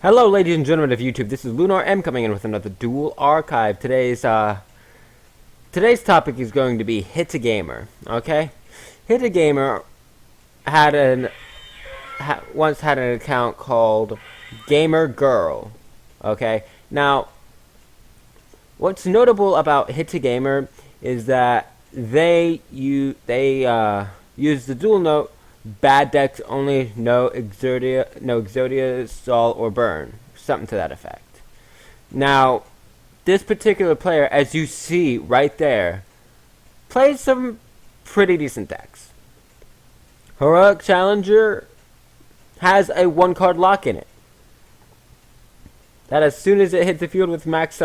Hello, ladies and gentlemen of YouTube. This is Lunar M coming in with another Duel Archive. Today's topic is going to be Hittagamer. Okay, Hittagamer once had an account called Gamer Girl. Okay, now what's notable about Hittagamer is that they use the dual note. Bad decks only, no Exodia, Stall, or Burn. Something to that effect. Now, this particular player, as you see right there, plays some pretty decent decks. Heroic Challenger has a one-card lock in it. That as soon as it hits the field with max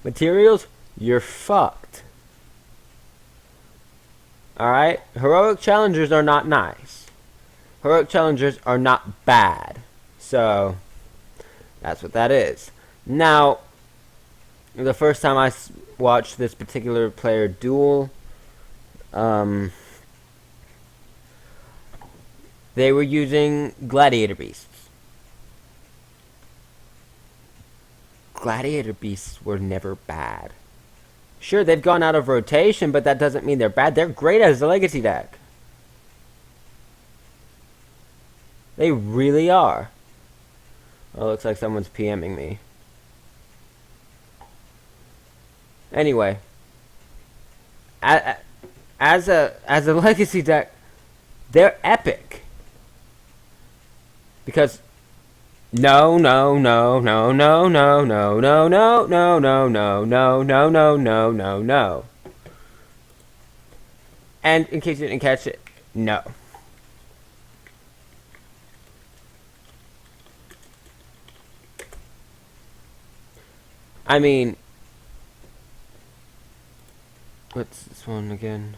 materials, you're fucked. Alright? Heroic Challengers are not nice. Heroic Challengers are not bad. So, that's what that is. Now, the first time I watched this particular player duel, they were using Gladiator Beasts. Gladiator Beasts were never bad. Sure, they've gone out of rotation, but that doesn't mean they're bad. They're great as a legacy deck. They really are. Oh, looks like someone's PMing me. Anyway, as a legacy deck, they're epic. Because no. And in case you didn't catch it, no. I mean, what's this one again?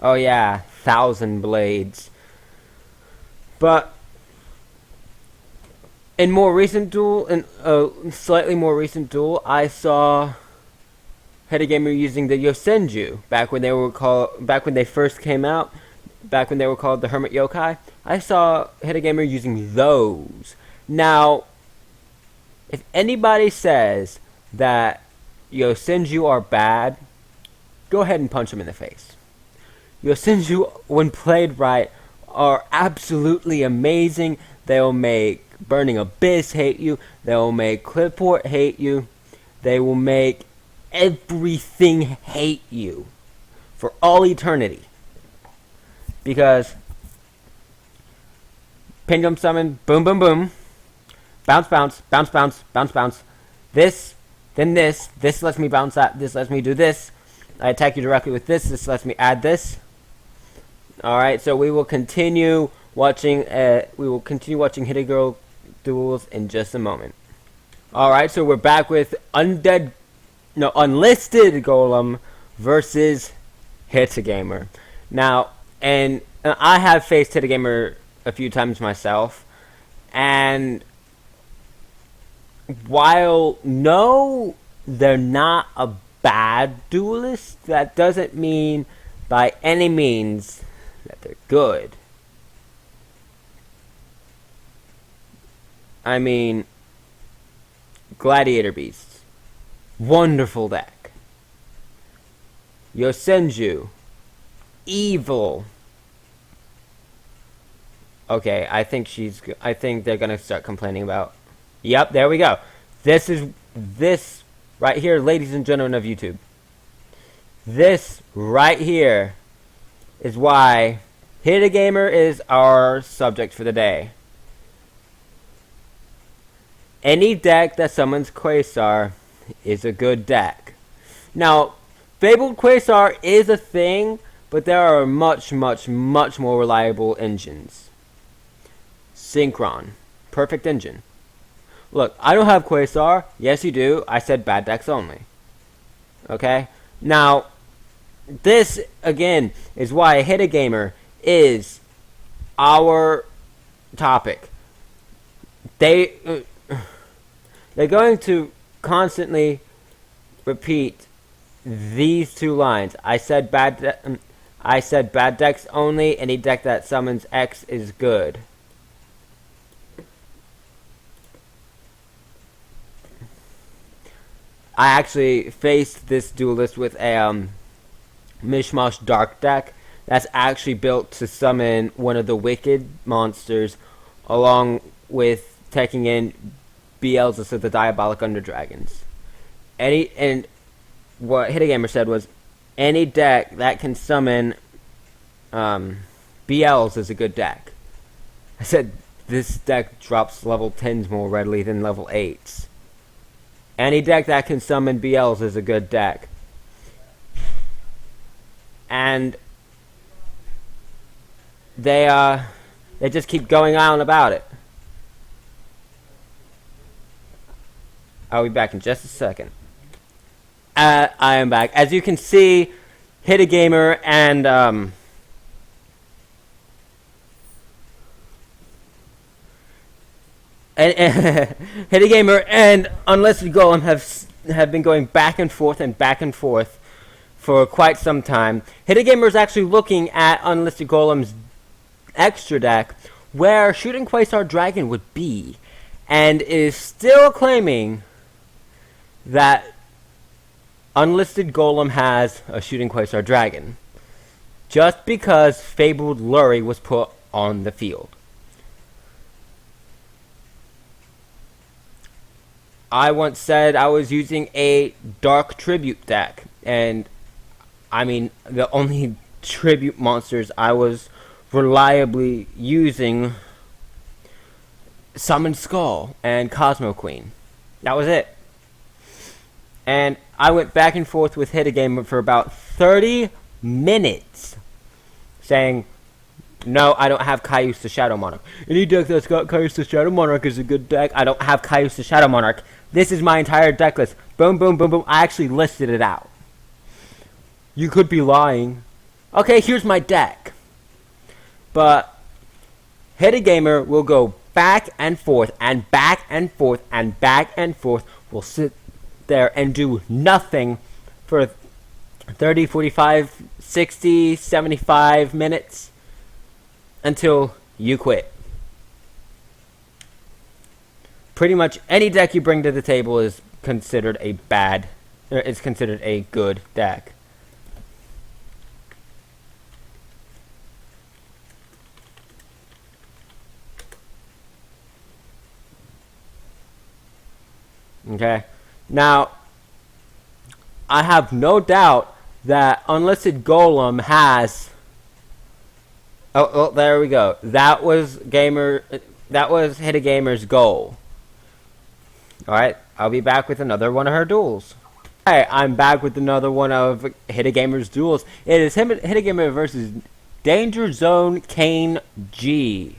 Oh yeah, 1,000 Blades. But in slightly more recent duel, I saw Hittagamer using the Yosenju back when they first came out, back when they were called the Hermit Yokai. I saw Hittagamer using those. Now, if anybody says that Yosenju are bad, go ahead and punch them in the face. Yosenju, when played right, are absolutely amazing. They'll make Burning Abyss hate you. They will make Clipport hate you. They will make everything hate you for all eternity. Because Pendulum Summon, boom, boom, boom. Bounce, bounce, bounce, bounce, bounce, bounce. This, then this. This lets me bounce that. This lets me do this. I attack you directly with this. This lets me add this. Alright, so we will continue watching Hittagamer duels in just a moment. Alright, so we're back with Unlisted Golem versus Hittagamer. Now, and I have faced Hittagamer a few times myself, and while no, they're not a bad duelist, that doesn't mean by any means that they're good. I mean, Gladiator Beasts, wonderful deck. Yosenju, evil. Okay, I think they're gonna start complaining about. Yep, there we go. This right here, ladies and gentlemen of YouTube. This right here is why Hittagamer is our subject for the day. Any deck that summons Quasar is a good deck. Now, Fabled Quasar is a thing, but there are much more reliable engines. Synchron, perfect engine. Look, I don't have Quasar. Yes, you do. I said bad decks only. Okay? Now, this, again, is why Hittagamer is our topic. They're going to constantly repeat these two lines. I said bad decks only. Any deck that summons X is good. I actually faced this duelist with a Mishmash Dark deck that's actually built to summon one of the wicked monsters, along with taking in Beelzus of the Diabolic Underdragons. And what Hittagamer said was, any deck that can summon BLs is a good deck. I said, this deck drops level 10s more readily than level 8s. Any deck that can summon BLs is a good deck. And they just keep going on about it. I'll be back in just a second. I am back. As you can see, Hittagamer and Hittagamer and Unlisted Golem have been going back and forth for quite some time. Hittagamer is actually looking at Unlisted Golem's extra deck, where Shooting Quasar Dragon would be, and is still claiming that Unlisted Golem has a Shooting Quasar Dragon, just because Fabled Lurry was put on the field. I once said I was using a Dark Tribute deck, and I mean, the only tribute monsters I was reliably using, Summon Skull and Cosmo Queen. That was it. And I went back and forth with Hittagamer for about 30 minutes, saying, no, I don't have Caius the Shadow Monarch. Any deck that's got Caius the Shadow Monarch is a good deck. I don't have Caius the Shadow Monarch. This is my entire deck list. Boom, boom, boom, boom. I actually listed it out. You could be lying. Okay, here's my deck. But Hittagamer will go back and forth and back and forth and back and forth. We'll sit there and do nothing for 30, 45, 60, 75 minutes until you quit. Pretty much any deck you bring to the table is considered a good deck. Okay. Now, I have no doubt that Unlisted Golem has... Oh, there we go. That was Hittagamer's goal. Alright, I'll be back with another one of her duels. Alright, I'm back with another one of Hittagamer's duels. It is Hittagamer versus Danger Zone Kane G.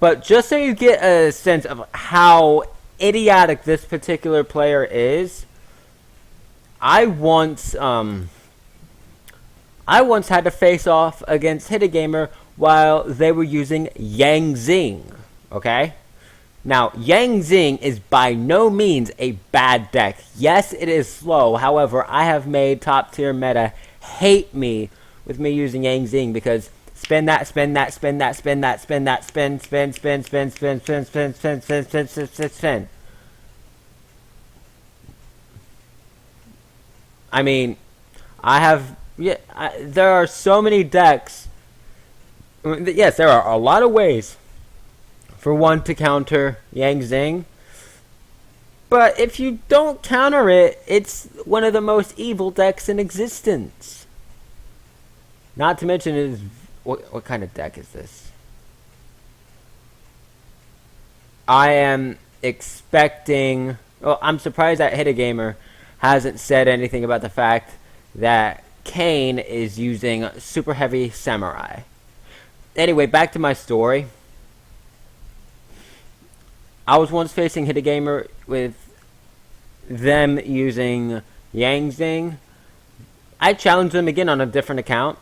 But just so you get a sense of how idiotic this particular player is, I once had to face off against Hittagamer while they were using Yang Zing. Okay? Now, Yang Zing is by no means a bad deck. Yes, it is slow. However, I have made top tier meta hate me with me using Yang Zing because spin that, spin that, spin that, spin that, spin that, spin, spin, spin, spin, spin, spin, spin, spin, spin, spin, spin, spin, spin. I mean, there are so many decks. Yes, there are a lot of ways for one to counter Yang Zing. But if you don't counter it, it's one of the most evil decks in existence. Not to mention, it is what kind of deck is this? I am expecting... Well, I'm surprised that Hittagamer hasn't said anything about the fact that Kane is using Super Heavy Samurai. Anyway, back to my story. I was once facing Hittagamer with them using Yang Zing. I challenged them again on a different account.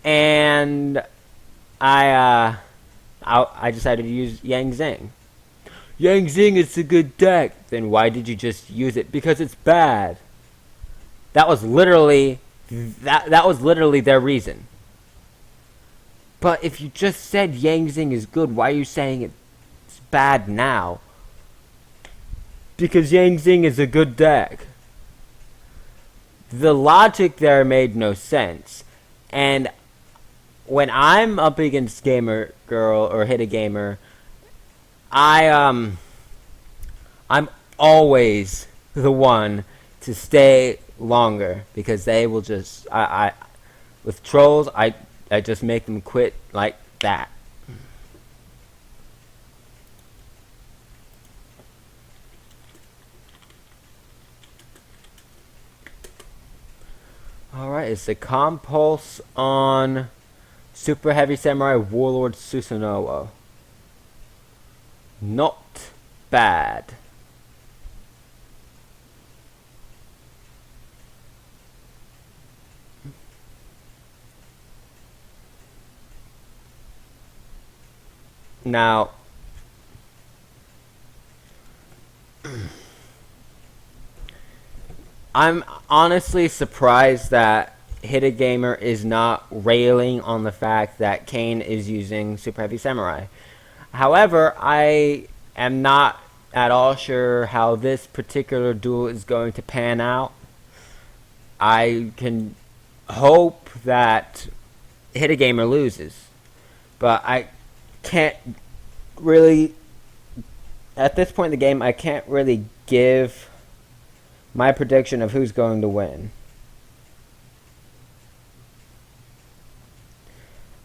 And I decided to use Yang Zing. Yang Zing is a good deck. Then why did you just use it? Because it's bad. That was literally That was literally their reason. But if you just said Yang Zing is good, why are you saying it's bad now? Because Yang Zing is a good deck. The logic there made no sense. And when I'm up against Gamer Girl or Hittagamer, I'm always the one to stay longer because they will just with trolls I just make them quit like that. Alright, it's the Compulse on Super Heavy Samurai Warlord Susanoo. Not bad. Now, I'm honestly surprised that Hittagamer is not railing on the fact that Kane is using Super Heavy Samurai. However, I am not at all sure how this particular duel is going to pan out. I can hope that Hittagamer loses, but I can't really, at this point in the game, I can't really give my prediction of who's going to win.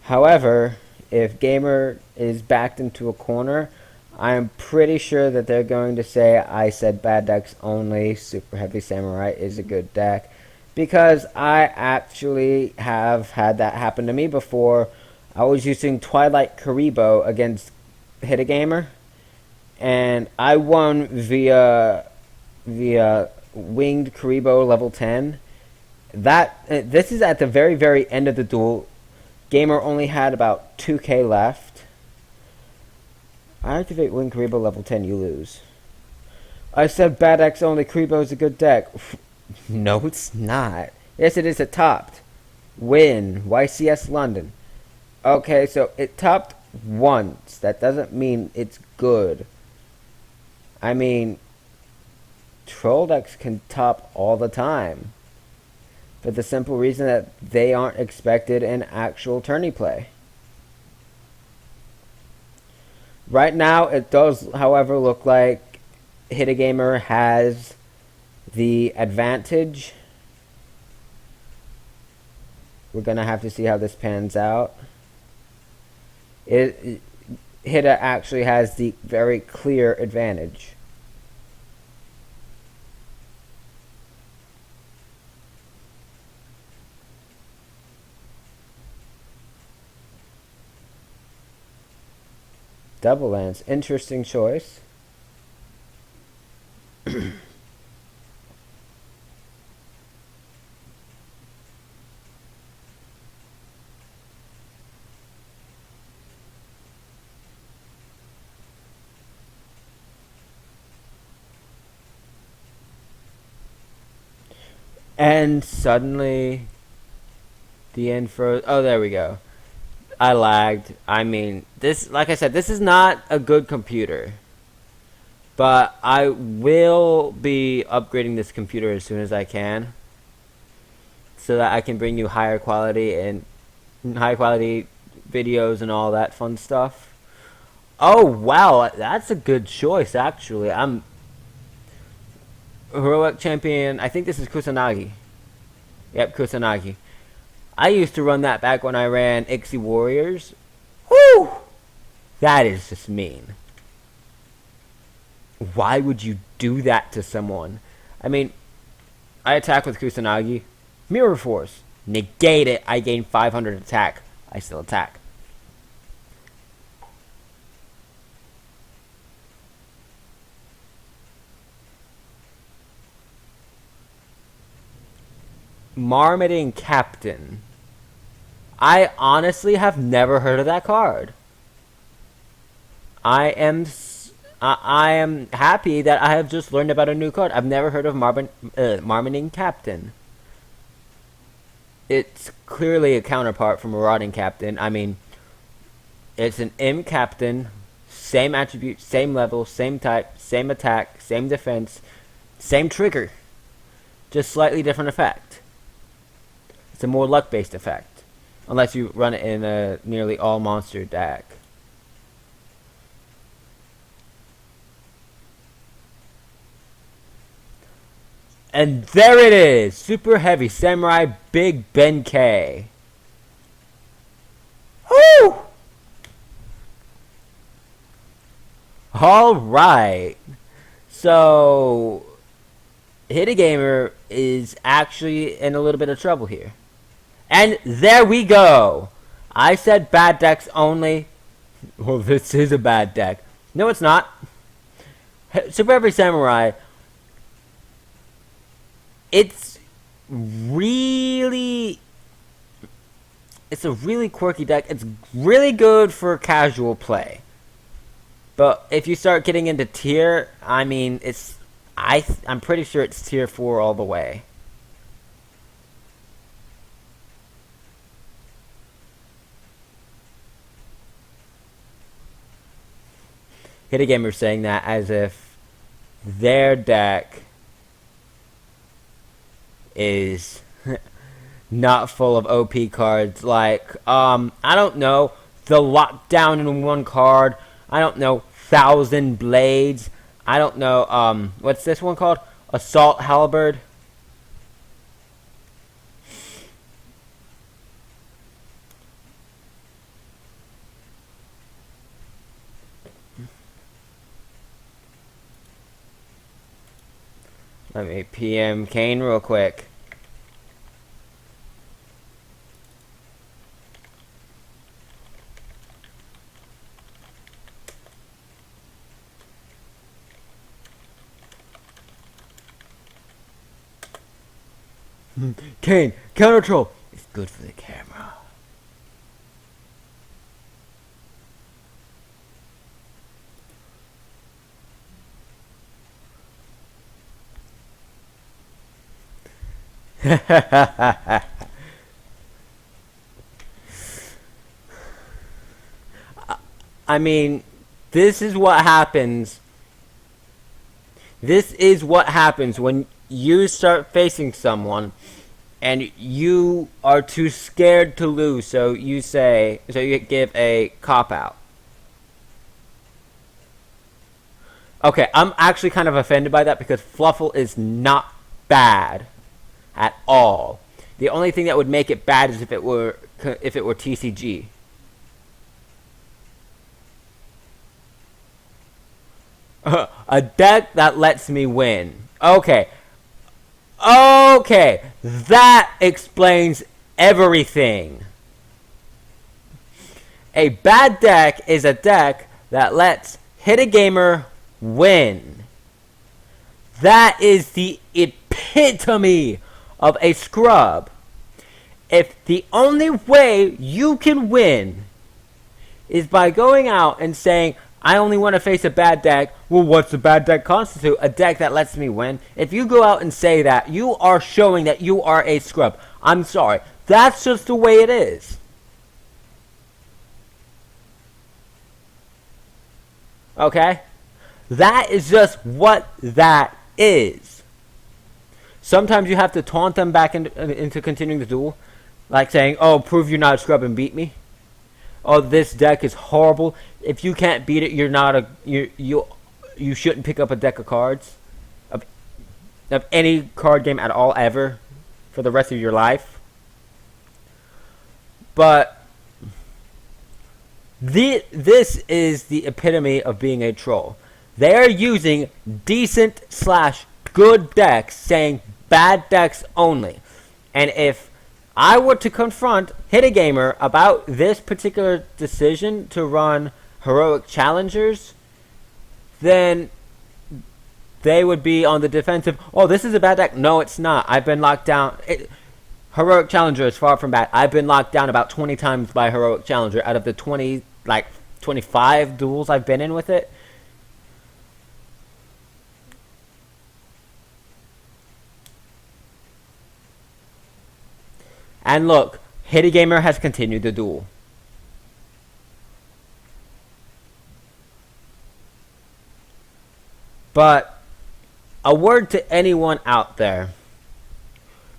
However, if Gamer is backed into a corner, I am pretty sure that they're going to say I said bad decks only, Super Heavy Samurai is a good deck, because I actually have had that happen to me before. I was using Twilight Karibo against Hittagamer, and I won via Winged Karibo level 10. This is at the very end of the duel. Gamer only had about 2k left. I activate Winged Karibo level 10, you lose. I said bad X only, Karibo is a good deck. No, it's not. Yes, it is. It topped. Win. YCS London. Okay, so it topped once. That doesn't mean it's good. I mean, troll decks can top all the time, for the simple reason that they aren't expected in actual tourney play. Right now, it does, however, look like Hittagamer has the advantage. We're going to have to see how this pans out. Hitta actually has the very clear advantage. Double Lance, interesting choice. And suddenly, the end froze. Oh, there we go. I lagged. I mean, this, like I said, this is not a good computer. But I will be upgrading this computer as soon as I can, so that I can bring you high quality videos and all that fun stuff. Oh, wow. That's a good choice, actually. I'm Heroic Champion. I think this is Kusanagi. Yep, Kusanagi. I used to run that back when I ran Ixie Warriors. Whew! That is just mean. Why would you do that to someone? I mean, I attack with Kusanagi. Mirror Force. Negate it. I gain 500 attack. I still attack. Marmoting Captain. I honestly have never heard of that card. I am happy that I have just learned about a new card. I've never heard of Marmoting Captain. it's clearly a counterpart from Marauding Captain. I mean, it's an M Captain, same attribute, same level, same type, same attack, same defense, same trigger, just slightly different effect. It's a more luck-based effect, unless you run it in a nearly all-monster deck. And there it is! Super Heavy Samurai Big Ben K. Woo! Alright. So, Hittagamer is actually in a little bit of trouble here. And there we go! I said bad decks only. Well, this is a bad deck. No, it's not. Super Heavy Samurai, it's a really quirky deck. It's really good for casual play. But if you start getting into tier, I mean, I'm pretty sure it's tier 4 all the way. Hittagamer saying that as if their deck is not full of OP cards like, I don't know, the Lockdown in one card, I don't know, 1,000 Blades, I don't know, what's this one called? Assault Halberd. Let me PM Kane real quick. Kane, counter troll. It's good for the camera. I mean, this is what happens. This is what happens when you start facing someone and you are too scared to lose, so you give a cop-out. Okay, I'm actually kind of offended by that because Fluffle is not bad at all. The only thing that would make it bad is if it were TCG. A deck that lets me win. Okay. Okay, that explains everything. A bad deck is a deck that lets Hittagamer win. That is the epitome of a scrub. If the only way you can win is by going out and saying, I only want to face a bad deck. Well, what's a bad deck constitute? A deck that lets me win. If you go out and say that, you are showing that you are a scrub. I'm sorry. That's just the way it is. Okay? That is just what that is. Sometimes you have to taunt them back into continuing the duel. Like saying, oh, prove you're not a scrub and beat me. Oh, this deck is horrible. If you can't beat it, you're not a you shouldn't pick up a deck of cards of any card game at all ever for the rest of your life. But this is the epitome of being a troll. They are using decent / good decks, saying bad decks only. And if I were to confront Hittagamer about this particular decision to run heroic challengers, then they would be on the defensive. Oh, this is a bad deck. No, it's not. I've been locked down. Heroic Challenger is far from bad. I've been locked down about 20 times by Heroic Challenger out of the 25 duels I've been in with it. And look, Hittagamer has continued the duel. But a word to anyone out there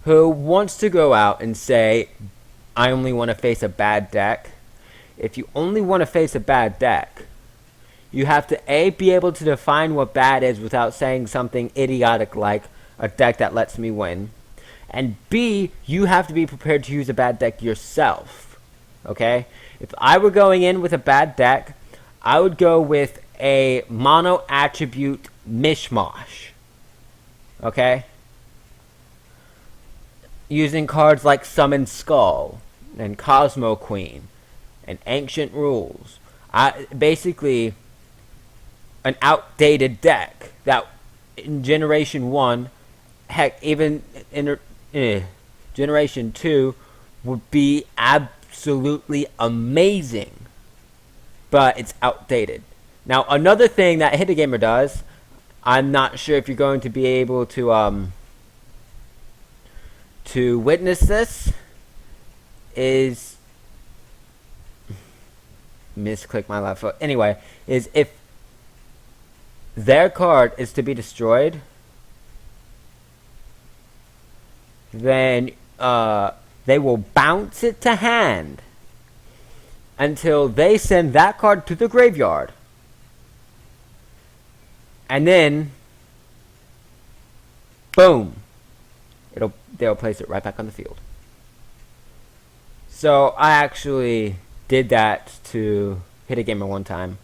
who wants to go out and say, I only want to face a bad deck. If you only want to face a bad deck, you have to A, be able to define what bad is without saying something idiotic like a deck that lets me win. And B, you have to be prepared to use a bad deck yourself. Okay? If I were going in with a bad deck, I would go with a mono attribute mishmash. Okay? Using cards like Summon Skull and Cosmo Queen and Ancient Rules. Basically, an outdated deck that in Generation 1, heck, even in Generation 2, would be absolutely amazing. But it's outdated. Now, another thing that Hittagamer does, I'm not sure if you're going to be able to witness this, is misclick my left foot. Anyway, is if their card is to be destroyed, then they will bounce it to hand until they send that card to the graveyard. And then, boom, they'll place it right back on the field. So I actually did that to Hittagamer one time,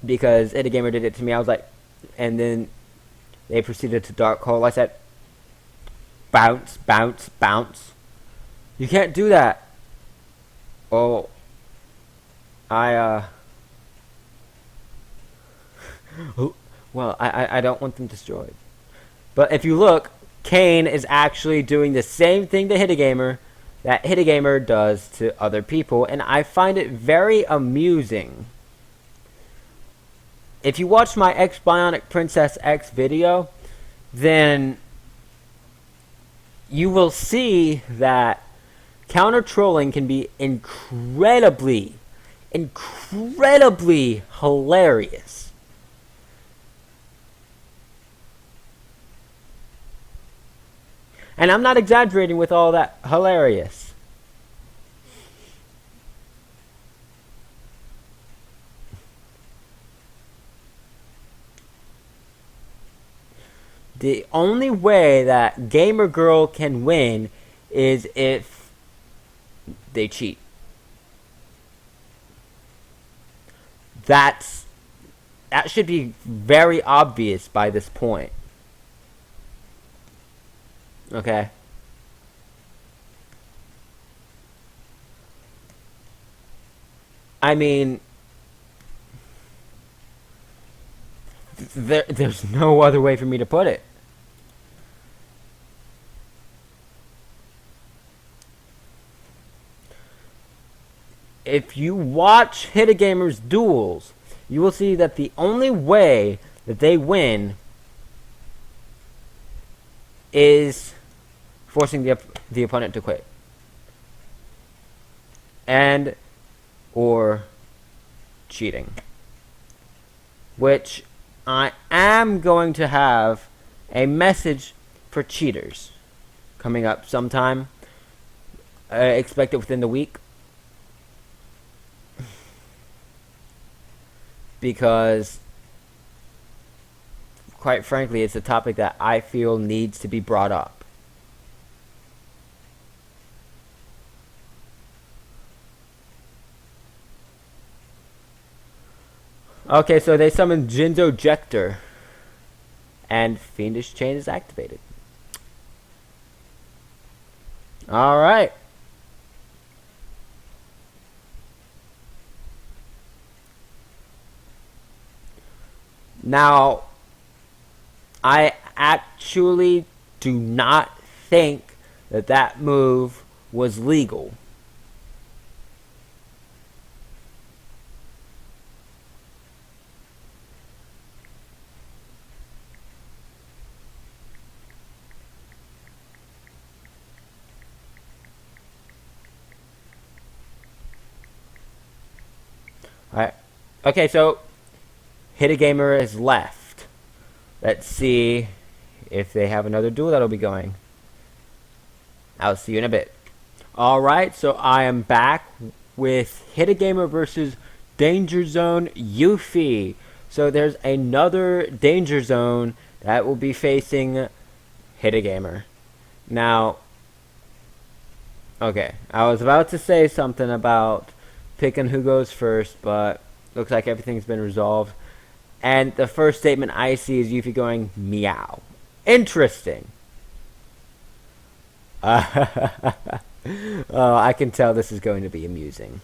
because Hittagamer did it to me. I was like, and then they proceeded to Dark Hole. I said, bounce, bounce, bounce. You can't do that. Oh, well, I don't want them destroyed. But if you look, Kane is actually doing the same thing to Hittagamer that Hittagamer does to other people, and I find it very amusing. If you watch my X Bionic Princess X video, then you will see that counter trolling can be incredibly hilarious. And I'm not exaggerating with all that hilarious. The only way that Gamer Girl can win is if they cheat. That should be very obvious by this point. Okay. I mean, there's no other way for me to put it. If you watch Hittagamer's duels, you will see that the only way that they win is forcing the opponent to quit, and or cheating, which I am going to have a message for cheaters coming up sometime. Expect it within the week, because quite frankly, it's a topic that I feel needs to be brought up. Okay, so they summoned Jinzo Jector, and Fiendish Chain is activated. Alright. Now, I actually do not think that that move was legal. Okay, so Hittagamer is left. Let's see if they have another duel that'll be going. I'll see you in a bit. Alright, so I am back with Hittagamer versus Danger Zone Yuffie. So there's another Danger Zone that will be facing Hittagamer. Now, okay, I was about to say something about picking who goes first, but looks like everything's been resolved. And the first statement I see is Yuffie going, meow. Interesting. Oh, I can tell this is going to be amusing.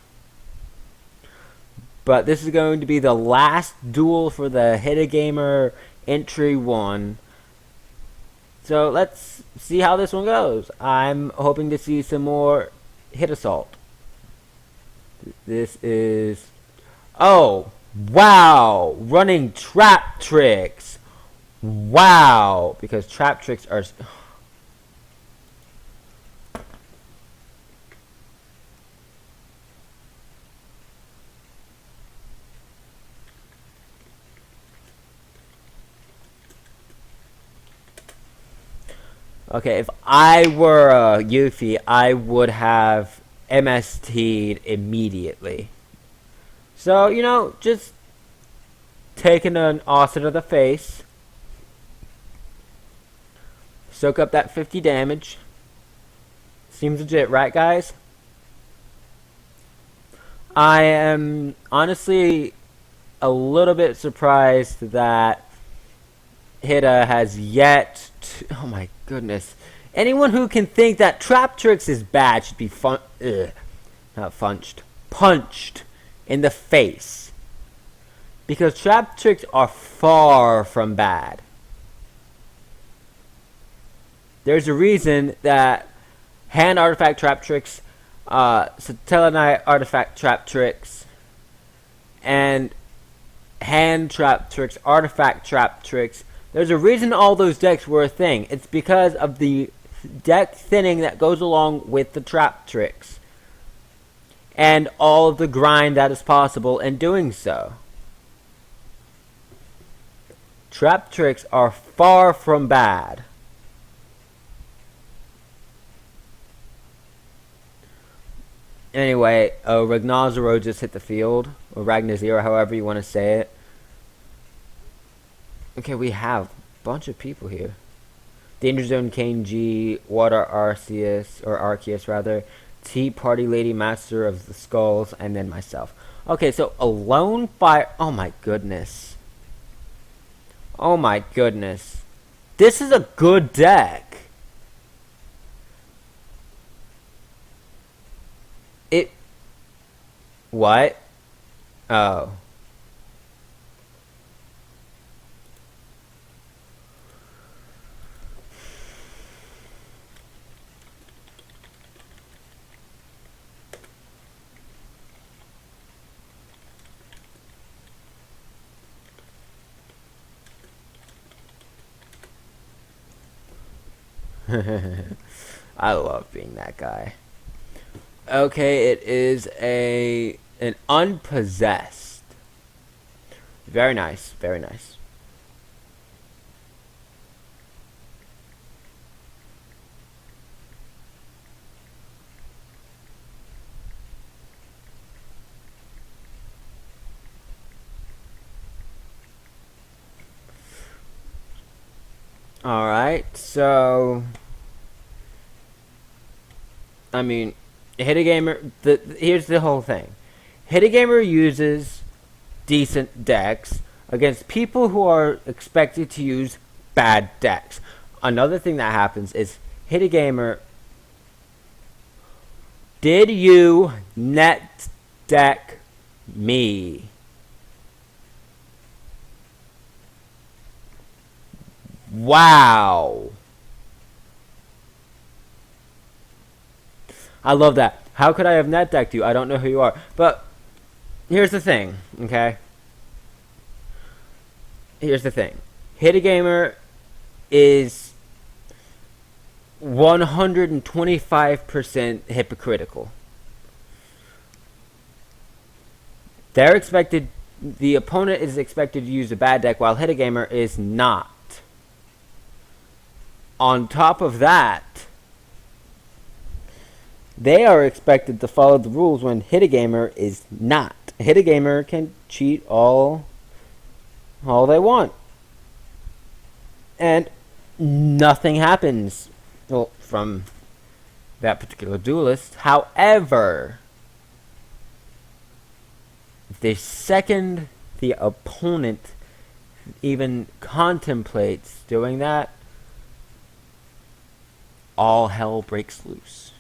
But this is going to be the last duel for the Hittagamer Entry 1. So let's see how this one goes. I'm hoping to see some more hit assault. This is... Oh! Wow! Running trap tricks! Wow! Because trap tricks are... Okay, if I were Yuffie, I would have MST'd immediately. So, you know, just taking an Austin to the face. Soak up that 50 damage. Seems legit, right, guys? I am honestly a little bit surprised that Hitta has yet to... Oh my goodness. Anyone who can think that trap tricks is bad should be punched in the face. Because trap tricks are far from bad. There's a reason that hand artifact trap tricks, Satellanite artifact trap tricks, and hand trap tricks, artifact trap tricks. There's a reason all those decks were a thing. It's because of the deck thinning that goes along with the trap tricks. And all of the grind that is possible in doing so. Trap tricks are far from bad. Anyway, Ragnazero just hit the field. Or Ragnazero, however you want to say it. Okay, we have a bunch of people here. Danger Zone Kane G, Water Arceus, or Arceus rather, Tea Party Lady Master of the Skulls, and then myself. Okay, so Alone Fire. Oh my goodness. Oh my goodness. This is a good deck. It. What? Oh. I love being that guy. Okay, it is an unpossessed. Very nice, very nice. Alright, so I mean, Hittagamer, here's the whole thing. Hittagamer uses decent decks against people who are expected to use bad decks. Another thing that happens is Hittagamer, did you net deck me? Wow. I love that. How could I have net decked you? I don't know who you are. But here's the thing, okay? Here's the thing. Hittagamer is 125% hypocritical. They're expected the opponent is expected to use a bad deck while Hittagamer is not. On top of that, they are expected to follow the rules when Hittagamer is not. Hittagamer can cheat all they want. And nothing happens, well, from that particular duelist. However, the second the opponent even contemplates doing that, all hell breaks loose.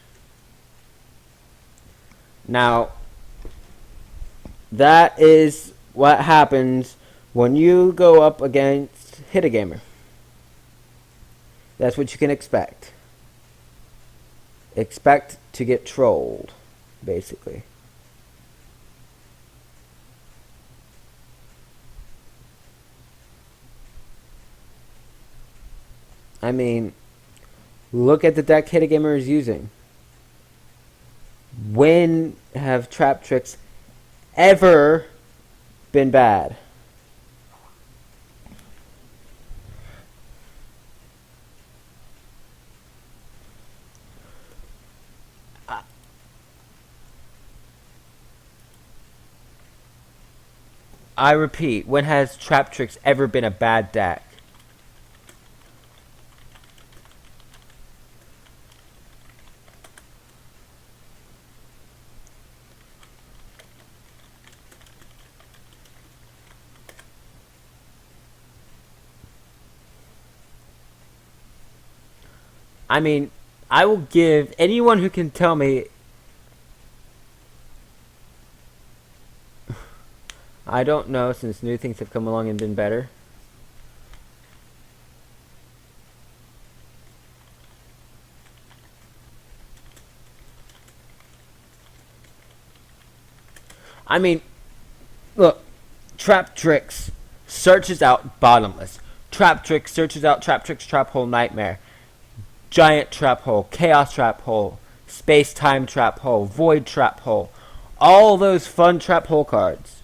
Now, that is what happens when you go up against Hittagamer. That's what you can expect. Expect to get trolled, basically. I mean, look at the deck Hittagamer is using. When have trap tricks ever been bad? I repeat, when has trap tricks ever been a bad deck? I mean, I will give anyone who can tell me. I don't know, since new things have come along and been better. I mean, look, Trap Tricks searches out Bottomless. Trap Tricks searches out Trap Tricks Trap Hole Nightmare. Giant Trap Hole, Chaos Trap Hole, Space Time Trap Hole, Void Trap Hole. All those fun Trap Hole cards.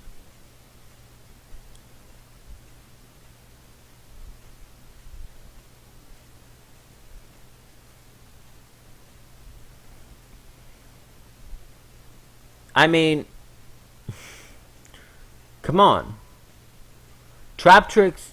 I mean, come on. Trap Tricks.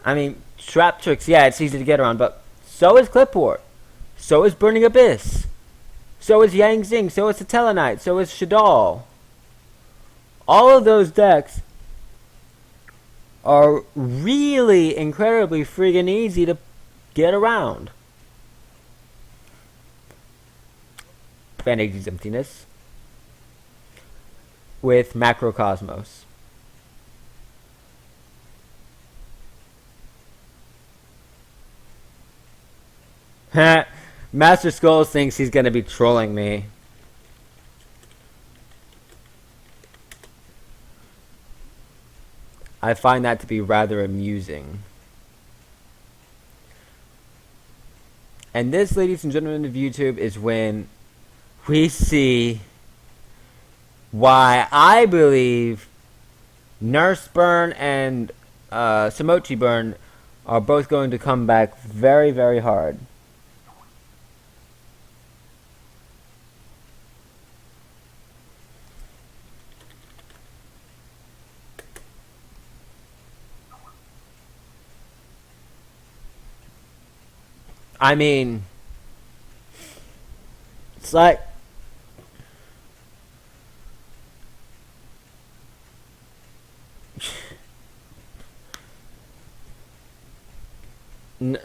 I mean, Trap Tricks, yeah, it's easy to get around, but so is Clipboard. So is Burning Abyss. So is Yang Zing. So is the Telenite. So is Shadal. All of those decks are really incredibly friggin' easy to get around. Vanity's Emptiness with Macrocosmos. Master Skulls thinks he's gonna be trolling me. I find that to be rather amusing. And this, ladies and gentlemen of YouTube, is when we see why I believe Nurse Burn and Samochi Burn are both going to come back very, very hard. I mean, it's like,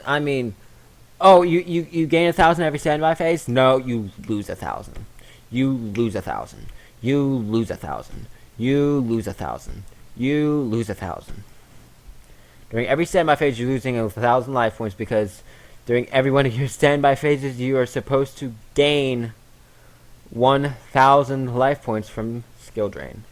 I mean, oh, you gain 1,000 every standby phase? No, you lose 1,000. You lose 1,000. You lose 1,000. You lose 1,000. You lose 1,000. During every standby phase, you're losing 1,000 life points because during every one of your standby phases, you are supposed to gain 1,000 life points from skill drain.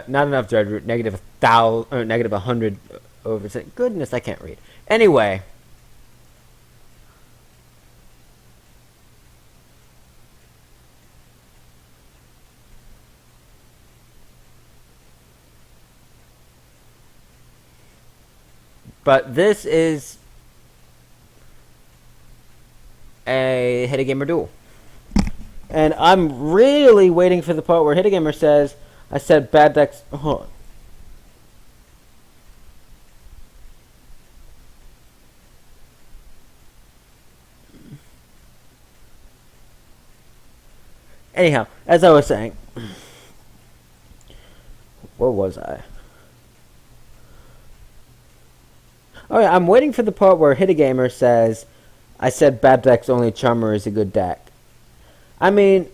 Not enough dread root. Negative 1,000 or negative 100 over. Goodness, I can't read. Anyway. But this is a Hittagamer Duel. And I'm really waiting for the part where Hittagamer says, I said bad decks. Hold on. Anyhow, as I was saying, where was I? Oh yeah, I'm waiting for the part where Hittagamer says, I said bad decks only Charmer is a good deck. I mean,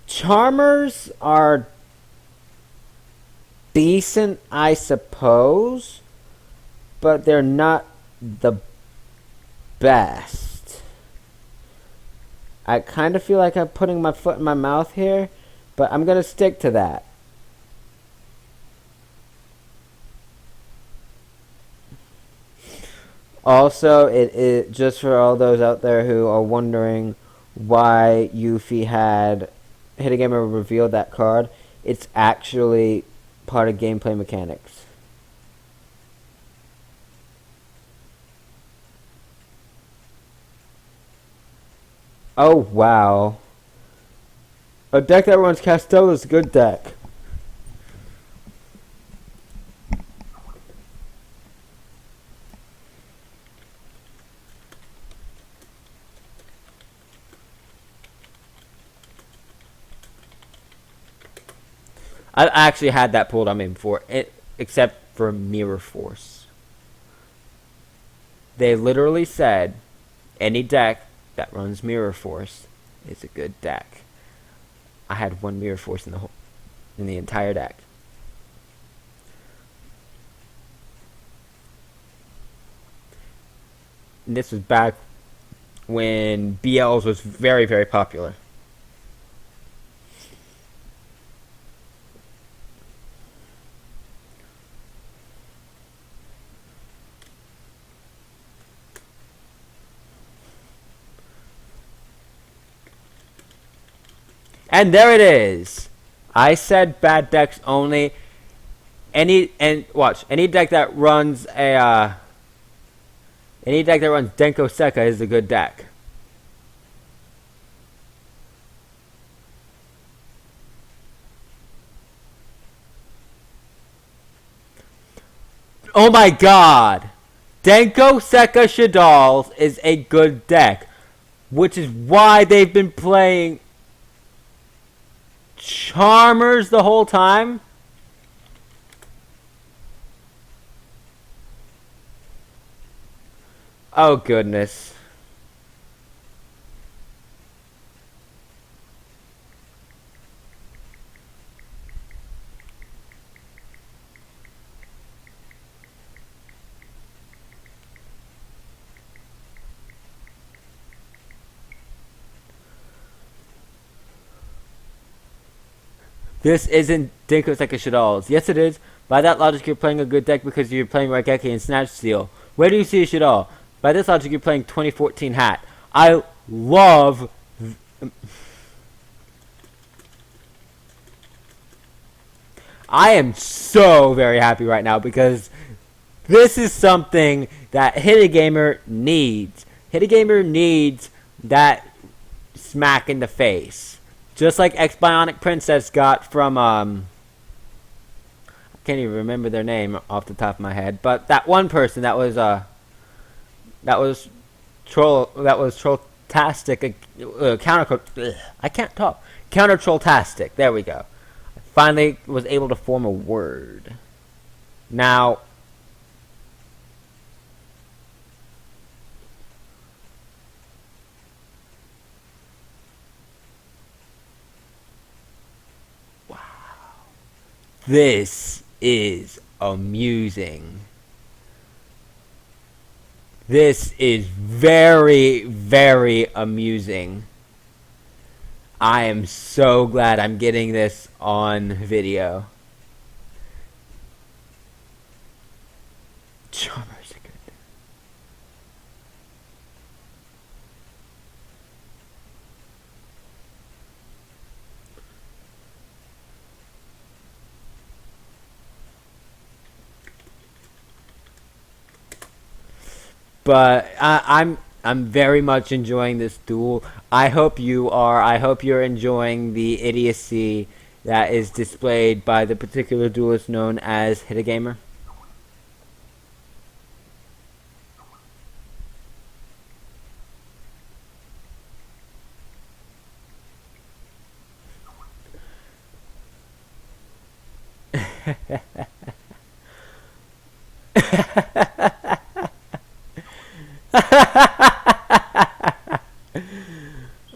Charmers are decent, I suppose, but they're not the best. I kind of feel like I'm putting my foot in my mouth here, but I'm going to stick to that. Also, it is just for all those out there who are wondering why Yuffie had Hittagamer revealed that card. It's actually part of gameplay mechanics. Oh wow. A deck that runs Castel is a good deck. I've actually had that pulled on me before, except for Mirror Force. They literally said any deck that runs Mirror Force is a good deck. I had one Mirror Force in the entire deck. And this was back when BLs was very, very popular. And there it is. I said bad decks only. Any deck that runs Denko Sekka is a good deck. Oh my god. Denko Sekka Shadals is a good deck, which is why they've been playing Charmers the whole time. Oh goodness. This isn't Denko Sekka Shadals. Yes, it is. By that logic, you're playing a good deck because you're playing Raigeki and Snatch Steal. Where do you see a Shadal? By this logic, you're playing 2014 Hat. I love... I am so very happy right now because this is something that Hittagamer needs. Hittagamer needs that smack in the face. Just like X-Bionic Princess got from, I can't even remember their name off the top of my head, but that one person that was trolltastic. Counter. I can't talk. Counter trolltastic. There we go. Finally was able to form a word. Now, this is amusing. This is very, very amusing. I am so glad I'm getting this on video. Charmers are good. But I'm very much enjoying this duel. I hope you are. I hope you're enjoying the idiocy that is displayed by the particular duelist known as Hittagamer.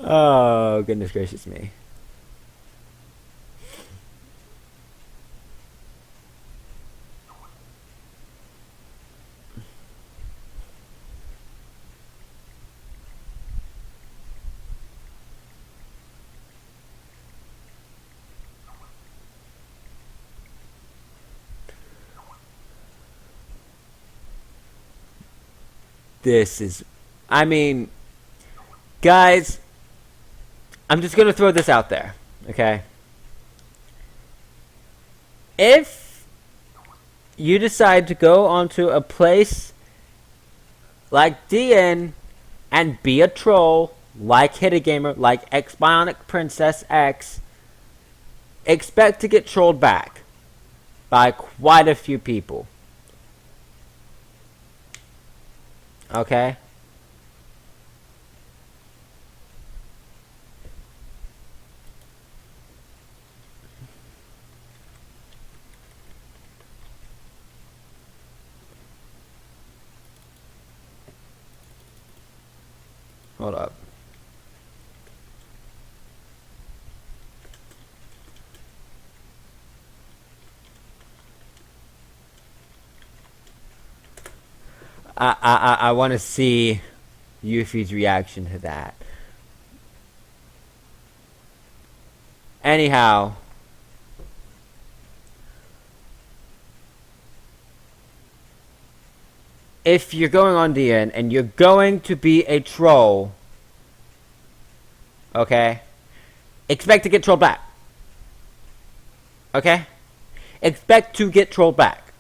Oh, goodness gracious me. This is, I mean, guys, I'm just going to throw this out there, okay? If you decide to go onto a place like DN and be a troll, like Hittagamer, like X Bionic Princess X, expect to get trolled back by quite a few people. Okay? Hold up. I want to see Yuffie's reaction to that. Anyhow, if you're going on DN and you're going to be a troll, okay, expect to get trolled back. Okay? Expect to get trolled back.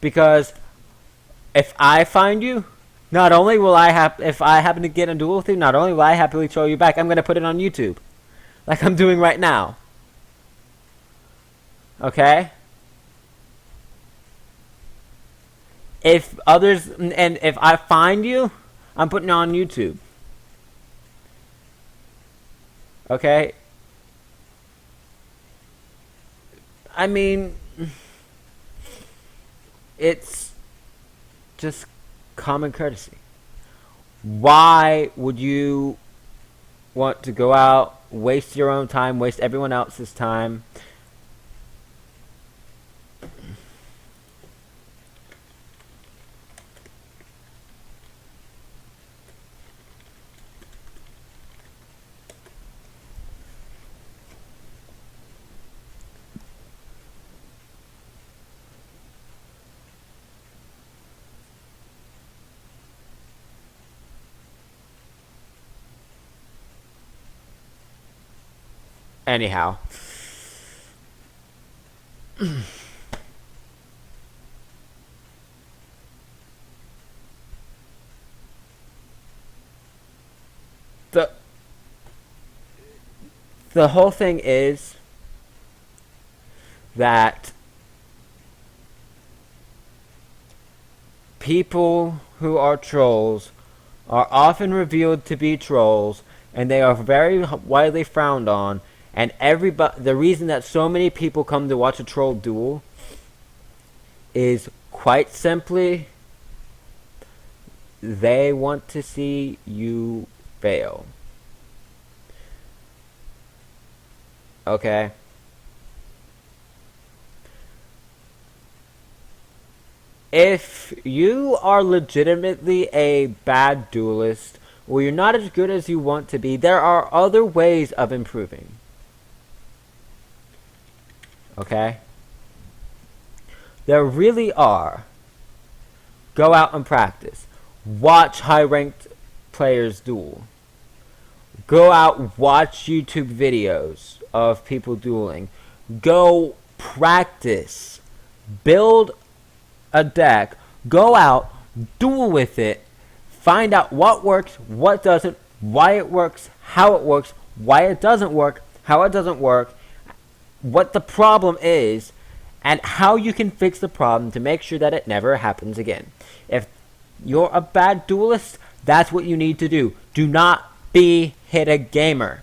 Because if I find you, not only will if I happen to get in a duel with you, not only will I happily troll you back, I'm going to put it on YouTube. Like I'm doing right now. Okay? If others, and if I find you, I'm putting it on YouTube. Okay? I mean, it's just common courtesy. Why would you want to go out, waste your own time, waste everyone else's time? Anyhow. The whole thing is that people who are trolls are often revealed to be trolls, and they are very widely frowned on. And the reason that so many people come to watch a troll duel is quite simply they want to see you fail. Okay? If you are legitimately a bad duelist, or you're not as good as you want to be, there are other ways of improving. Okay? There really are. Go out and practice. Watch high-ranked players duel. Go out, watch YouTube videos of people dueling. Go practice. Build a deck. Go out, duel with it. Find out what works, what doesn't, why it works, how it works, why it doesn't work, how it doesn't work, what the problem is, and how you can fix the problem to make sure that it never happens again. If you're a bad duelist, that's what you need to do. Do not be Hittagamer,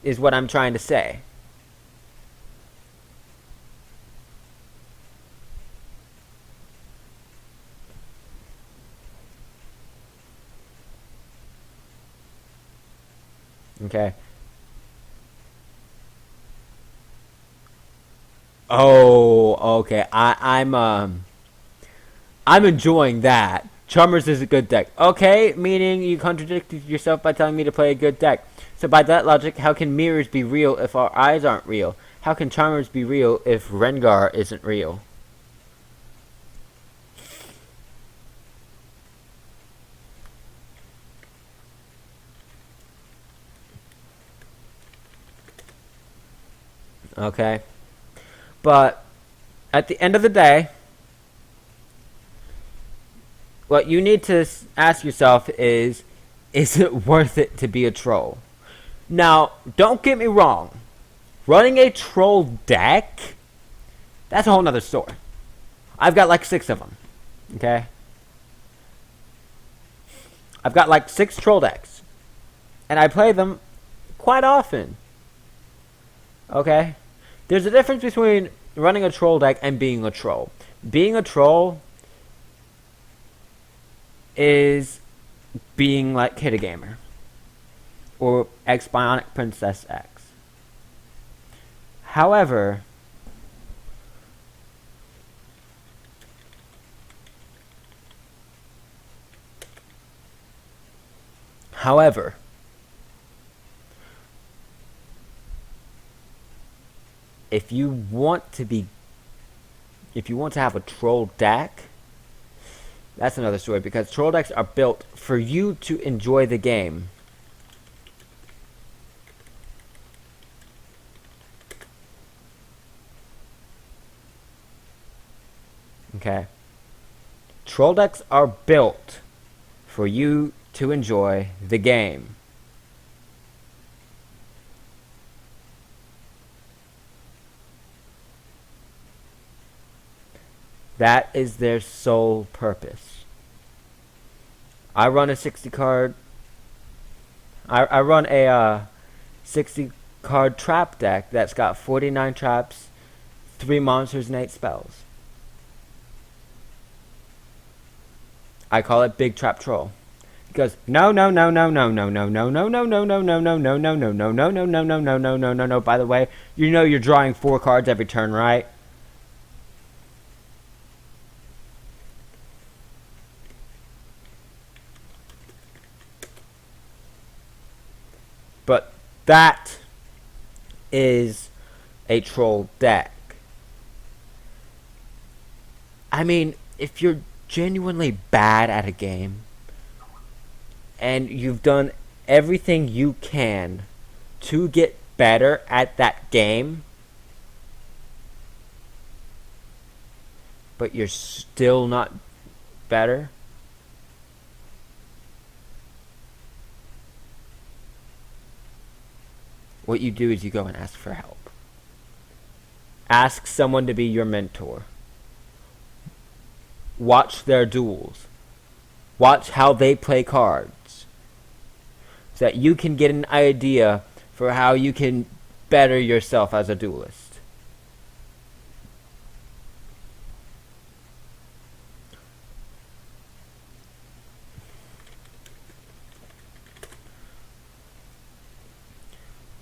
is what I'm trying to say. Okay. Oh, okay. I'm enjoying that. Charmers is a good deck. Okay, meaning you contradicted yourself by telling me to play a good deck. So by that logic, how can mirrors be real if our eyes aren't real? How can Charmers be real if Rengar isn't real? Okay. But at the end of the day, what you need to ask yourself is it worth it to be a troll? Now, don't get me wrong. Running a troll deck, that's a whole nother story. I've got like 6 of them. Okay? I've got like 6 troll decks. And I play them quite often. Okay? There's a difference between running a troll deck and being a troll. Being a troll is being like Hittagamer or X Bionic Princess X. However, if you want to have a troll deck, that's another story, because troll decks are built for you to enjoy the game. Okay? Troll decks are built for you to enjoy the game. That is their sole purpose. I run a 60 card. I run a 60 card trap deck that's got 49 traps, 3 monsters, and 8 spells. I call it Big Trap Troll. Because no, by the way, you know you're drawing 4 cards every turn, right? But that is a troll deck. I mean, if you're genuinely bad at a game and you've done everything you can to get better at that game, but you're still not better, what you do is you go and ask for help. Ask someone to be your mentor. Watch their duels. Watch how they play cards, so that you can get an idea for how you can better yourself as a duelist.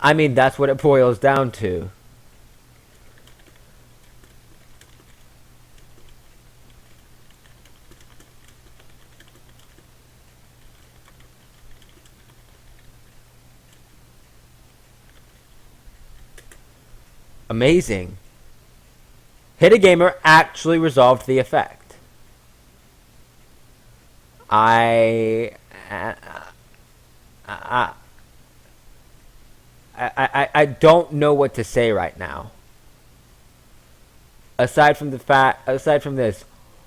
I mean, that's what it boils down to. Amazing. Hittagamer actually resolved the effect. I don't know what to say right now. Aside from this,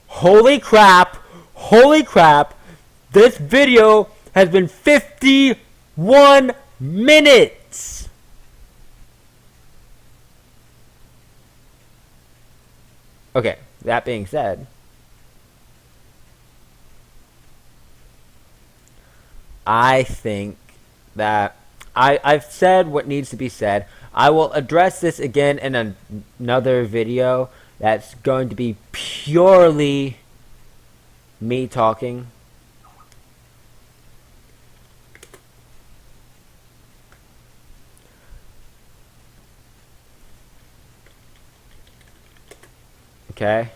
holy crap, this video has been 51 minutes. Okay, that being said, I think that I've said what needs to be said. I will address this again in another video that's going to be purely me talking. Okay?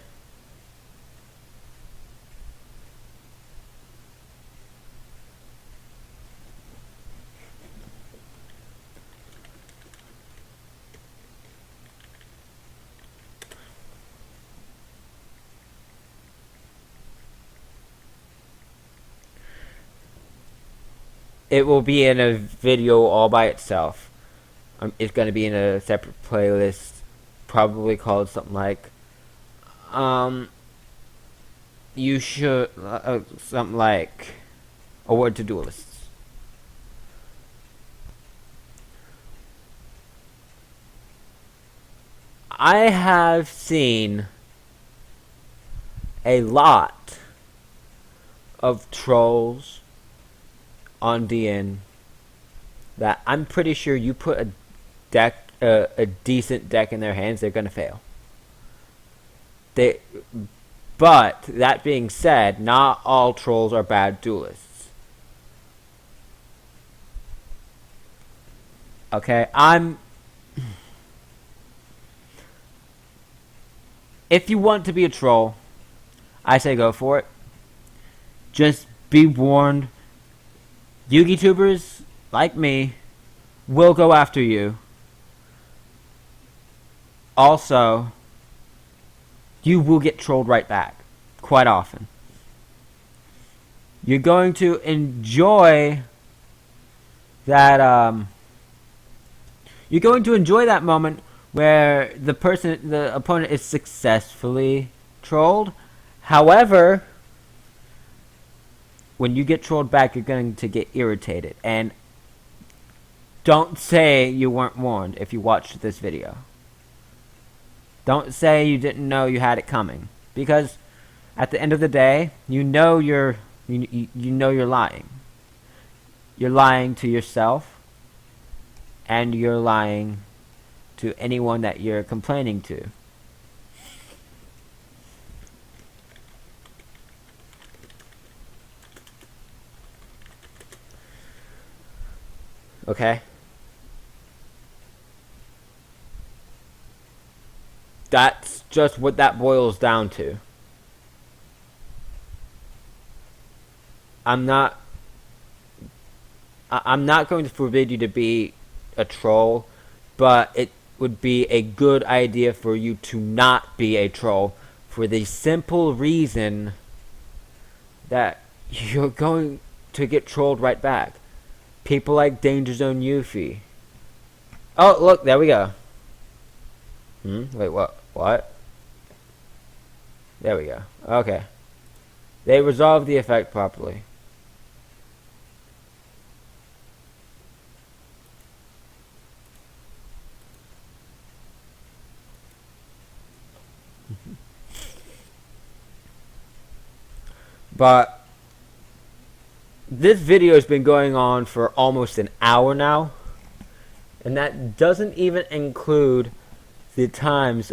It will be in a video all by itself. It's going to be in a separate playlist, probably called something like, you should, something like, Award to Duelists. I have seen a lot of trolls on DN that I'm pretty sure you put a deck, a decent deck in their hands, they're gonna fail. But that being said, not all trolls are bad duelists. Okay, if you want to be a troll, I say go for it. Just be warned. YouTubers like me will go after you. Also, you will get trolled right back quite often. You're going to enjoy that you're going to enjoy that moment where the opponent is successfully trolled. However, when you get trolled back, you're going to get irritated. And don't say you weren't warned if you watched this video. Don't say you didn't know you had it coming. Because at the end of the day, you know you're lying. You're lying to yourself. And you're lying to anyone that you're complaining to. Okay? That's just what that boils down to. I'm not going to forbid you to be a troll, but it would be a good idea for you to not be a troll for the simple reason that you're going to get trolled right back. People like Danger Zone Yuffie. Oh, look, there we go. Wait, what? There we go. Okay. They resolved the effect properly. But this video has been going on for almost an hour now, and that doesn't even include the times.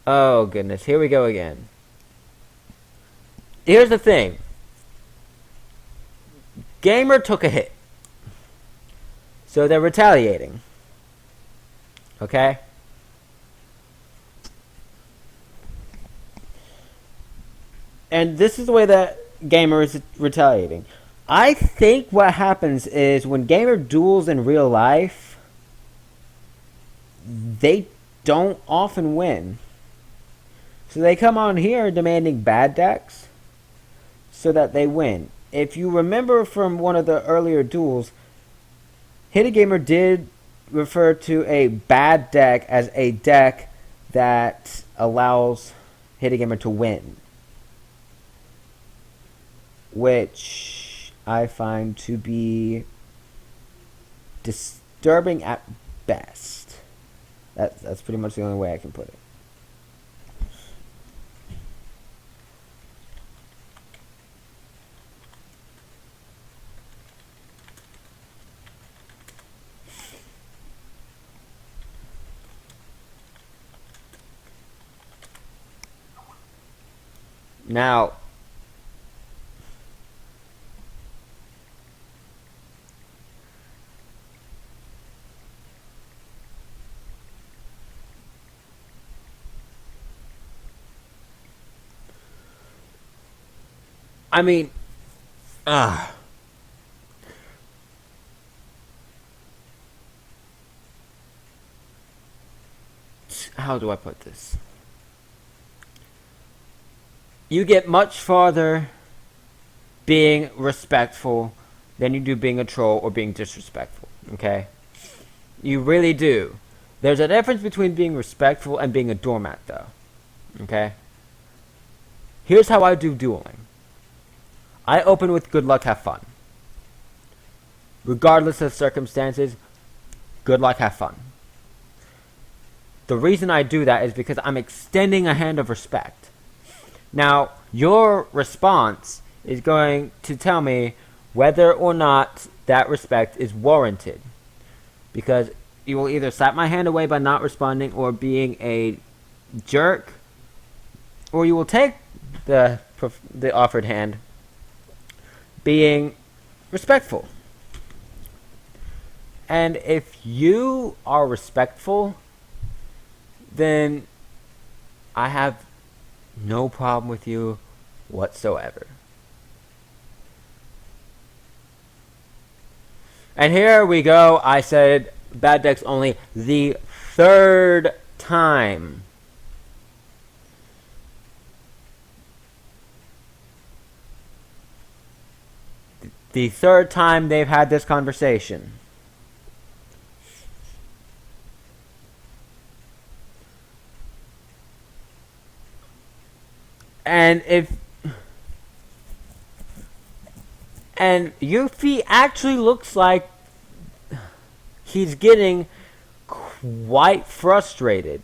Oh goodness, here we go again. Here's the thing. Gamer took a hit, so they're retaliating. Okay? And this is the way that Gamer is retaliating. I think what happens is when Gamer duels in real life, they don't often win. So they come on here demanding bad decks so that they win. If you remember from one of the earlier duels, Hittagamer did refer to a bad deck as a deck that allows Hittagamer to win, which I find to be disturbing at best. That's pretty much the only way I can put it. Now, I mean, how do I put this? You get much farther being respectful than you do being a troll or being disrespectful, okay? You really do. There's a difference between being respectful and being a doormat, though, okay? Here's how I do dueling. I open with good luck, have fun. Regardless of circumstances, good luck, have fun. The reason I do that is because I'm extending a hand of respect. Now, your response is going to tell me whether or not that respect is warranted. Because you will either slap my hand away by not responding or being a jerk, or you will take the offered hand being respectful. And if you are respectful, then I have no problem with you whatsoever. And here we go. I said bad decks only the third time. The third time they've had this conversation. And Yuffie actually looks like he's getting quite frustrated.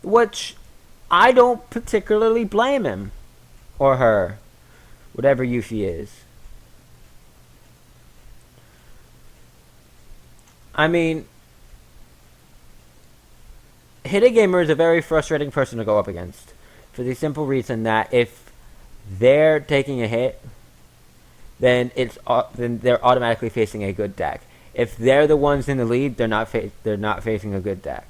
Which I don't particularly blame him or her, whatever Yuffie is. I mean, Hittagamer is a very frustrating person to go up against, for the simple reason that if they're taking a hit, then they're automatically facing a good deck. If they're the ones in the lead, they're not facing a good deck.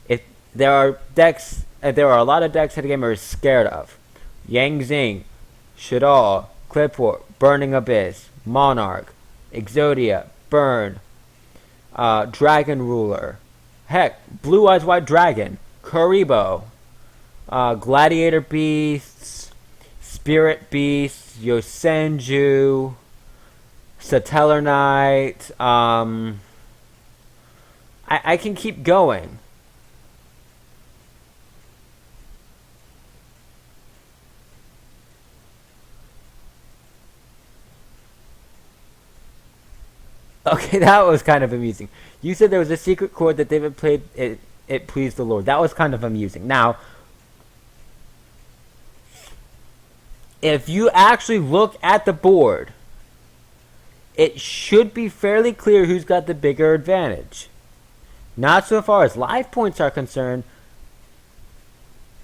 If there are a lot of decks Hittagamer is scared of: Yang Zing, Shadal, Clipwort, Burning Abyss, Monarch, Exodia, Burn, Dragon Ruler. Heck, Blue Eyes White Dragon, Kuribo, Gladiator Beasts, Spirit Beasts, Yosenju, Satellar Knight. I can keep going. Okay, that was kind of amusing. You said there was a secret chord that David played. It pleased the Lord. That was kind of amusing. Now, if you actually look at the board, it should be fairly clear who's got the bigger advantage. Not so far as life points are concerned,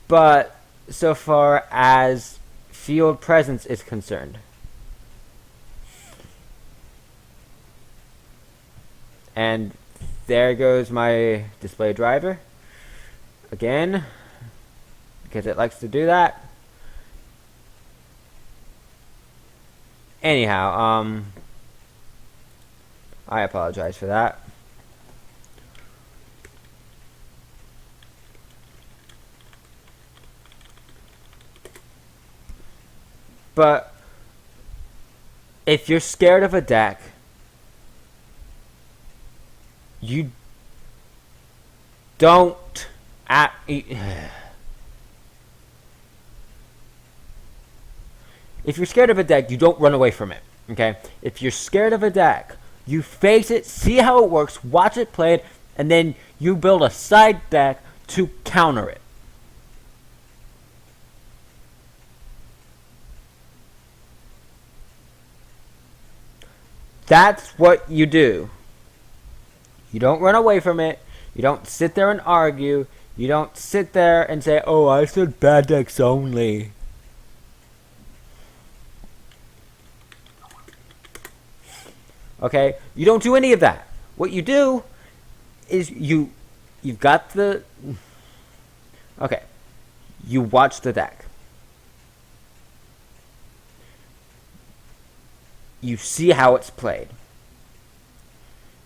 but so far as field presence is concerned. And there goes my display driver again, because it likes to do that. Anyhow, I apologize for that. But if you're scared of a deck, you don't if you're scared of a deck, you don't run away from it, okay? If you're scared of a deck, you face it, see how it works, watch it played, and then you build a side deck to counter it. That's what you do. You don't run away from it. You don't sit there and argue. You don't sit there and say, oh, I said bad decks only. Okay? You don't do any of that. What you do is you've got the... Okay. You watch the deck. You see how it's played.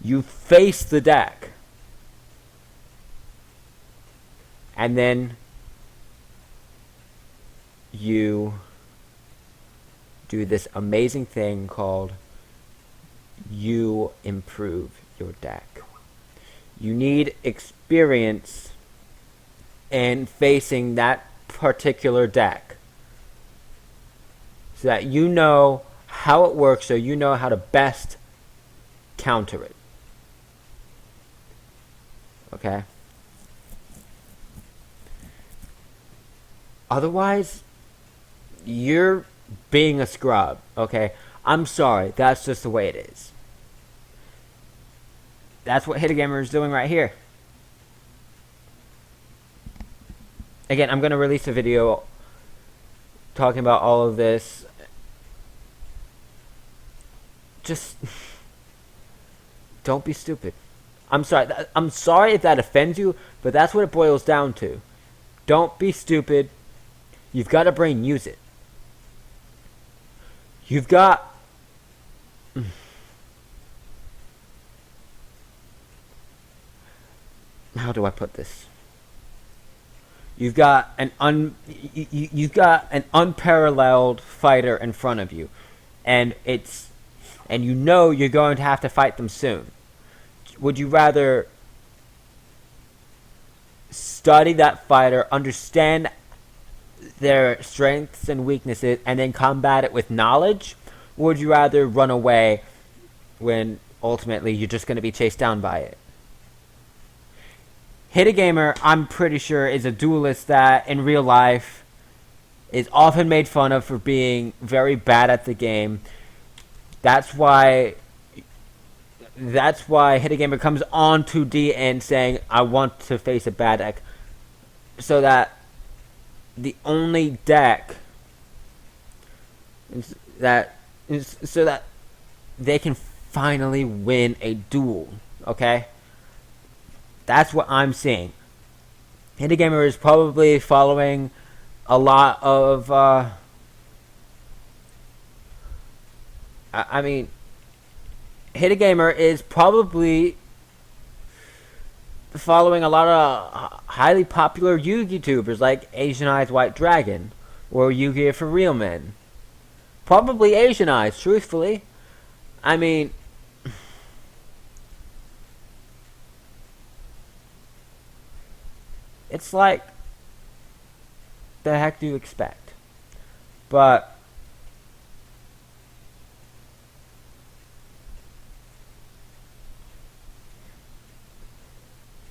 You face the deck. And then you do this amazing thing called you improve your deck. You need experience in facing that particular deck so that you know how it works, so you know how to best counter it. Okay? Otherwise, you're being a scrub, okay? I'm sorry, that's just the way it is. That's what Hittagamer is doing right here. Again, I'm going to release a video talking about all of this. Just don't be stupid. I'm sorry if that offends you, but that's what it boils down to. Don't be stupid. You've got a brain, use it. You've got... How do I put this? You've got an unparalleled fighter in front of you, and you know you're going to have to fight them soon. Would you rather study that fighter, understand their strengths and weaknesses, and then combat it with knowledge? Or would you rather run away when ultimately you're just going to be chased down by it? Hittagamer, I'm pretty sure, is a duelist that in real life is often made fun of for being very bad at the game. That's why Hittagamer comes on to DN saying, I want to face a bad deck. So that the only deck so that they can finally win a duel. Okay? That's what I'm seeing. Hittagamer is probably following a lot of I mean, Hittagamer is probably following a lot of highly popular YouTubers like Asian Eyes White Dragon or Yu-Gi-Oh! For Real Men. Probably Asian Eyes, truthfully. I mean, it's like, the heck do you expect? But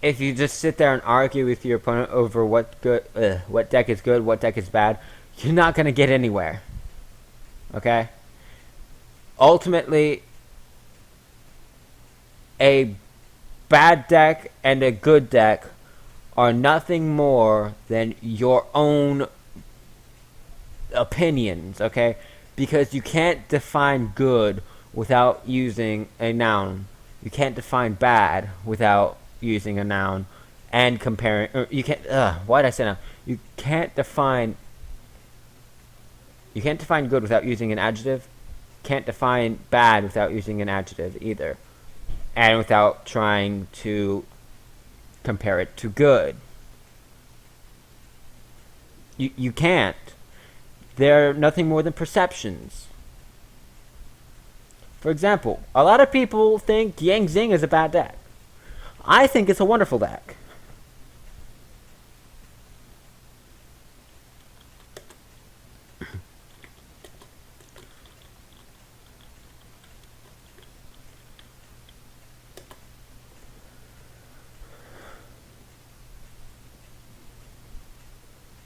if you just sit there and argue with your opponent over what deck is good, what deck is bad, you're not gonna get anywhere. Okay? Ultimately, a bad deck and a good deck are nothing more than your own opinions, okay? Because you can't define good without using a noun. You can't define bad without using a noun and comparing. Or you can't. Why did I say noun? You can't define good without using an adjective. Can't define bad without using an adjective either, and without trying to compare it to good. You can't. They're nothing more than perceptions. For example, a lot of people think Yang Zing is a bad deck. I think it's a wonderful deck.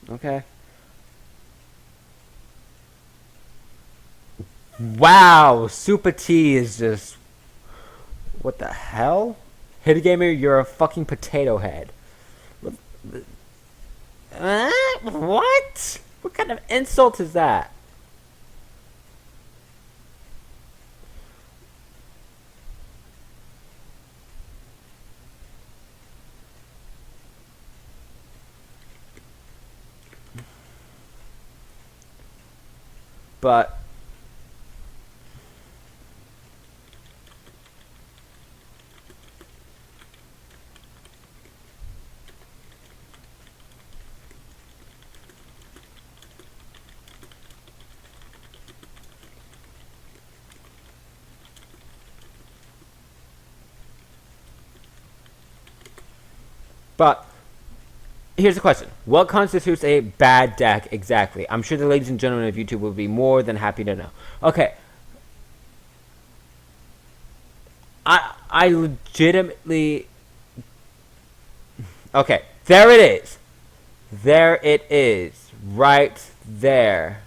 Okay. Wow, Super T is just... What the hell? Hittagamer, you're a fucking potato head. What? What kind of insult is that? But... But here's the question. What constitutes a bad deck exactly? I'm sure the ladies and gentlemen of YouTube will be more than happy to know. Okay. I legitimately... Okay, there it is. There it is. Right there.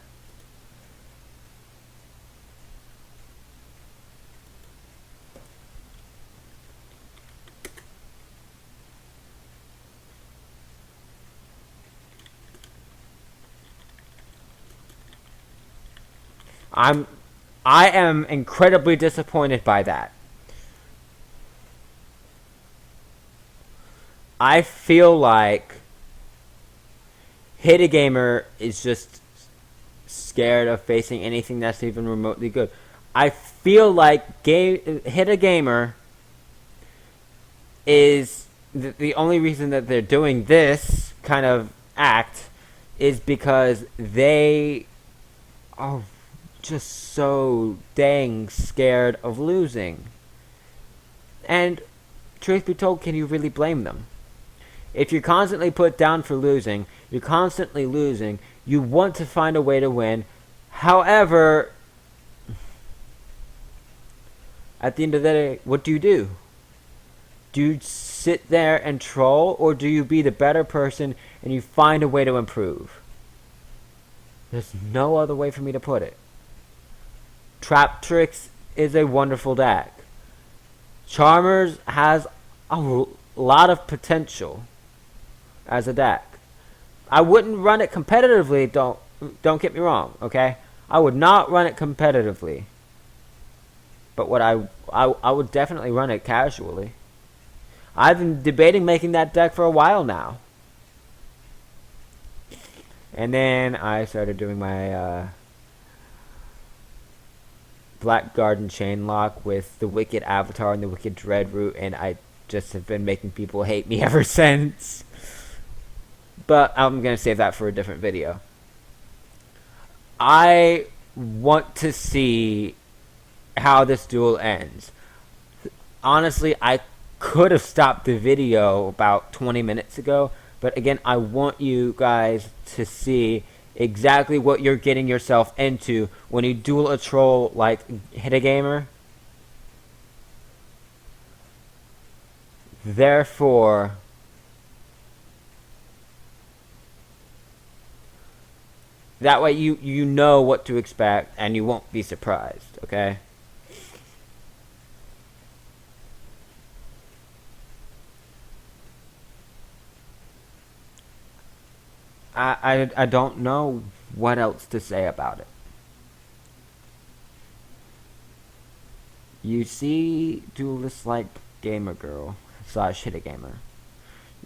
I am incredibly disappointed by that. I feel like Hittagamer is just scared of facing anything that's even remotely good. I feel like Hittagamer is the only reason that they're doing this kind of act is because they are just so dang scared of losing. And truth be told, can you really blame them? If you're constantly put down for losing, you're constantly losing, you want to find a way to win. However, at the end of the day, what do? Do you sit there and troll, or do you be the better person and you find a way to improve? There's no other way for me to put it. Trap Tricks is a wonderful deck. Charmers has a lot of potential as a deck. I wouldn't run it competitively, don't get me wrong, okay? I would not run it competitively. But what I would definitely run it casually. I've been debating making that deck for a while now. And then I started doing my Black Garden Chainlock with the Wicked Avatar and the Wicked Dreadroot, and I just have been making people hate me ever since. But I'm going to save that for a different video. I want to see how this duel ends. Honestly, I could have stopped the video about 20 minutes ago, but again, I want you guys to see exactly what you're getting yourself into when you duel a troll like Hittagamer. Therefore, That way you know what to expect and you won't be surprised, okay? I don't know what else to say about it. You see duelists like Gamer Girl slash Hittagamer.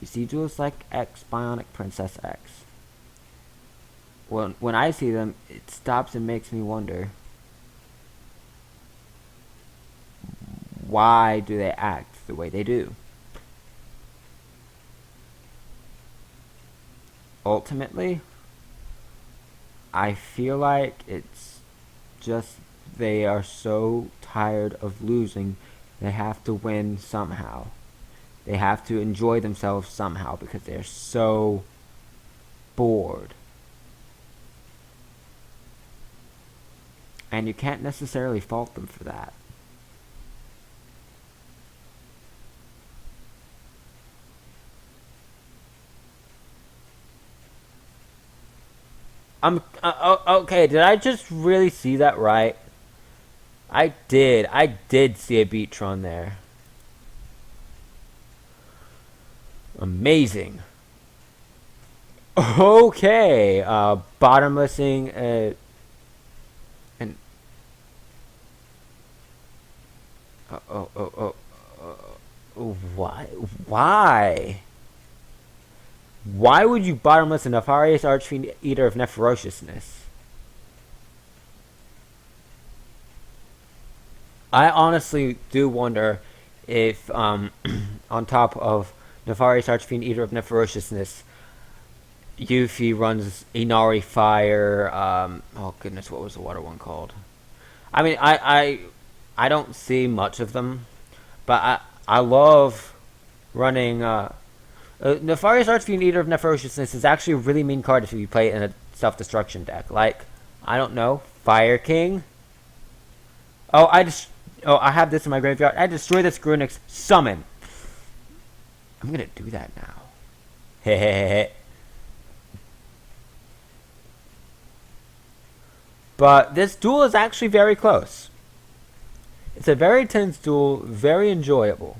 You see duelists like X Bionic Princess X. When I see them, it stops and makes me wonder, why do they act the way they do? Ultimately, I feel like it's just they are so tired of losing, they have to win somehow. They have to enjoy themselves somehow because they're so bored. And you can't necessarily fault them for that. Okay, did I just really see that right? I did. I did see a Beatron there. Amazing. Okay, bottomlessing and why? Why? Why would you bottomless a Nefarious Archfiend Eater of Neferociousness? I honestly do wonder if, on top of Nefarious Archfiend Eater of Neferociousness, Yuffie runs Inari Fire. Oh goodness, what was the water one called? I mean, I don't see much of them, but I love running. Nefarious Archfiend Eater of Neferociousness is actually a really mean card if you play it in a self-destruction deck. Like, I don't know, Fire King. Oh, I have this in my graveyard. I destroy this Grunix. Summon. I'm gonna do that now. Hehehe. But this duel is actually very close. It's a very tense duel, very enjoyable.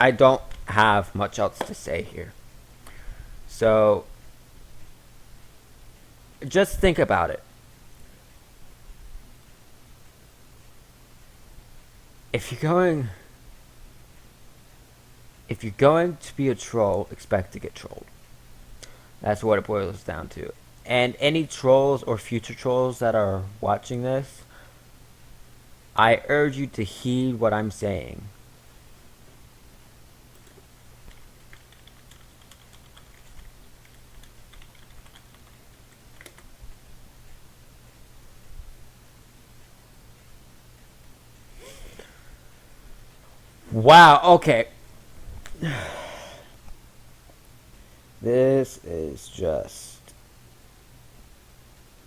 I don't have much else to say here. So just think about it. If you're going if you're going to be a troll, expect to get trolled. That's what it boils down to. And any trolls or future trolls that are watching this, I urge you to heed what I'm saying. Wow, okay. This is just...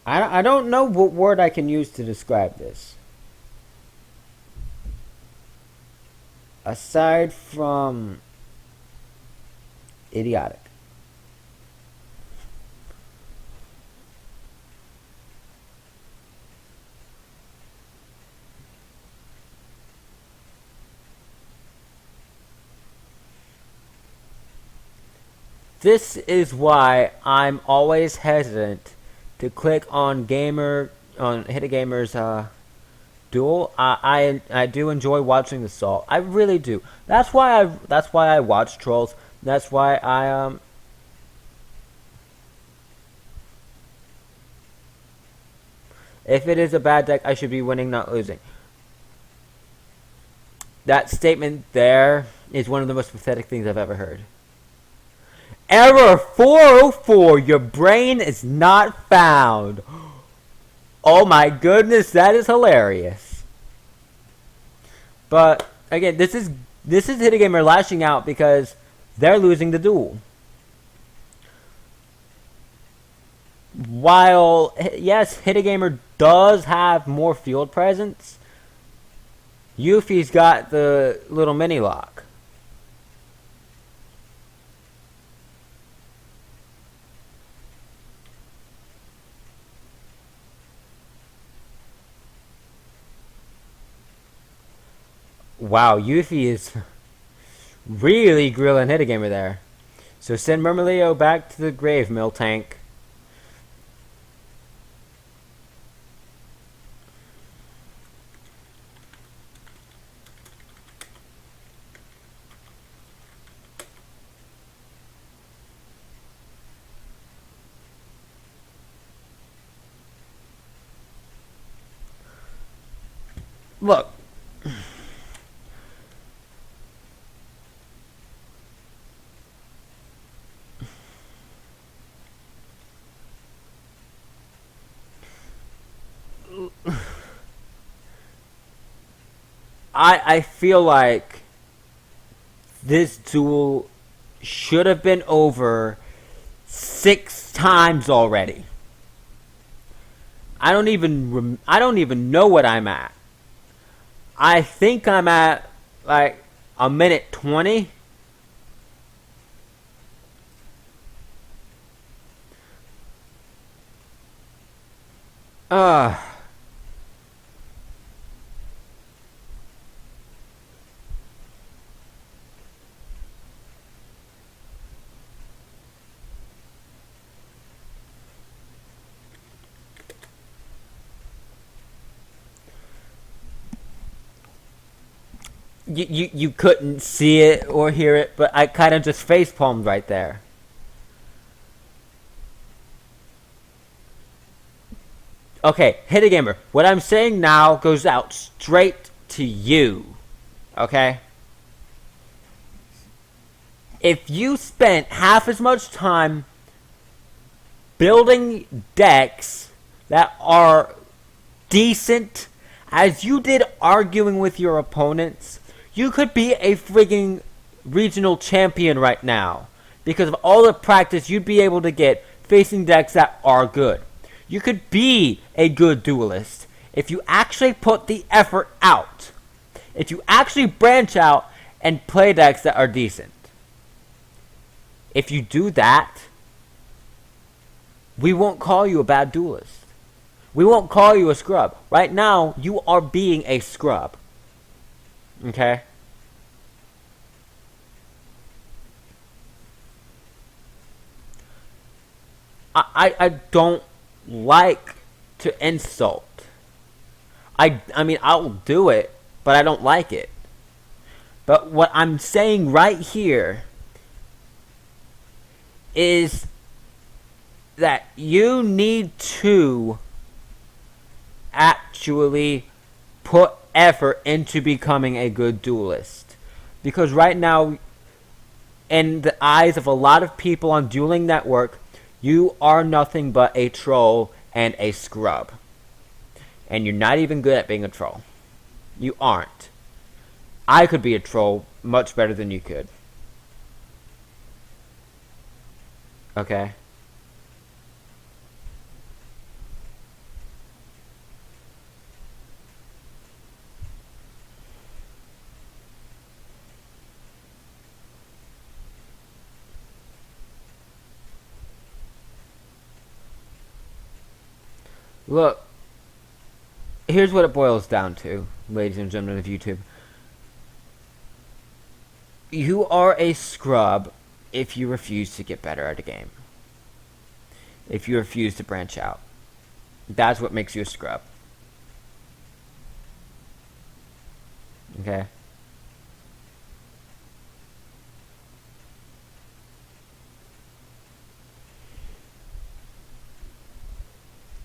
I don't know what word I can use to describe this. Aside from idiotic. This is why I'm always hesitant to click on Hittagamer's Duel. I do enjoy watching the Salt. I really do. That's why I watch trolls. That's why I if it is a bad deck, I should be winning, not losing. That statement there is one of the most pathetic things I've ever heard. Error 404, your brain is not found. Oh my goodness, that is hilarious. But again, this is Hittagamer lashing out because they're losing the duel. While yes, Hittagamer does have more field presence, Yuffie's got the little mini lock. Wow, Yuffie is really grilling Hittagamer there. So send Murmileo back to the grave mill tank. Look. I feel like this duel should have been over 6 times already. I don't even know what I'm at. I think I'm at like a minute 20. You couldn't see it or hear it, but I kind of just facepalmed right there. Okay, Hittagamer, what I'm saying now goes out straight to you. Okay? If you spent half as much time building decks that are decent as you did arguing with your opponents, you could be a frigging regional champion right now. Because of all the practice you'd be able to get facing decks that are good. You could be a good duelist if you actually put the effort out. If you actually branch out and play decks that are decent. If you do that, we won't call you a bad duelist. We won't call you a scrub. Right now, you are being a scrub. Okay? I don't like to insult. I mean, I'll do it, but I don't like it. But what I'm saying right here is that you need to actually put effort into becoming a good duelist. Because right now, in the eyes of a lot of people on Dueling Network, you are nothing but a troll and a scrub. And you're not even good at being a troll. You aren't. I could be a troll much better than you could. Okay? Look, here's what it boils down to, ladies and gentlemen of YouTube. You are a scrub if you refuse to get better at a game. If you refuse to branch out. That's what makes you a scrub. Okay?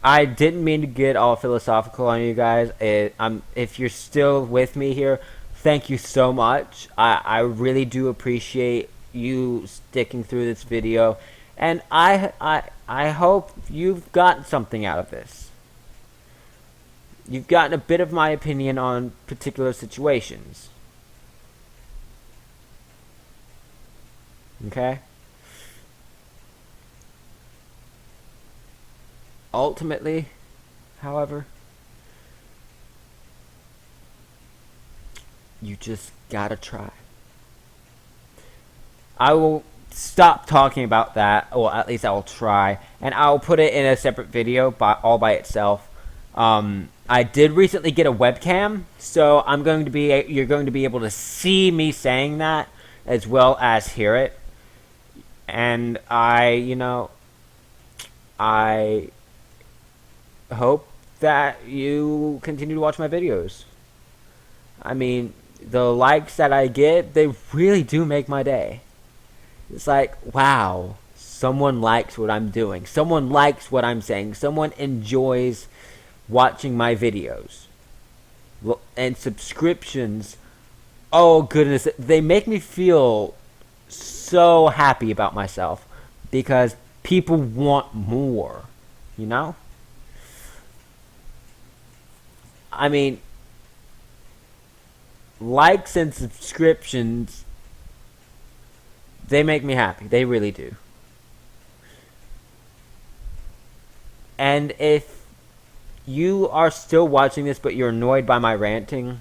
I didn't mean to get all philosophical on you guys. If you're still with me here, thank you so much. I really do appreciate you sticking through this video, and I hope you've gotten something out of this. You've gotten a bit of my opinion on particular situations. Okay? Ultimately, however, you just gotta try. I will stop talking about that, or at least I will try, and I'll put it in a separate video all by itself. I did recently get a webcam, so you're going to be able to see me saying that as well as hear it. And I hope that you continue to watch my videos. I mean, the likes that I get, they really do make my day. It's like, wow, someone likes what I'm doing. Someone likes what I'm saying. Someone enjoys watching my videos. And subscriptions, oh goodness, they make me feel so happy about myself because people want more, you know? I mean, likes and subscriptions, they make me happy. They really do. And if you are still watching this but you're annoyed by my ranting,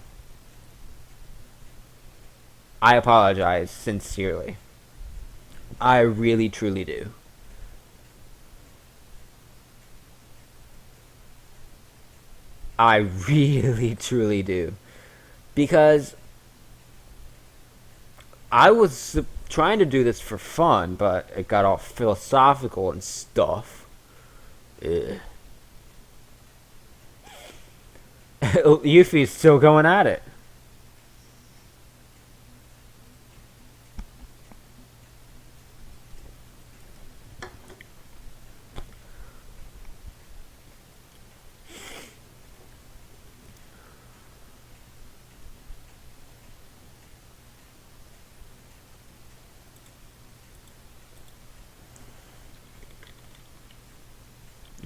I apologize sincerely. I really truly do. I really truly do. Because I was trying to do this for fun, but it got all philosophical and stuff. Ugh. Yuffie's still going at it.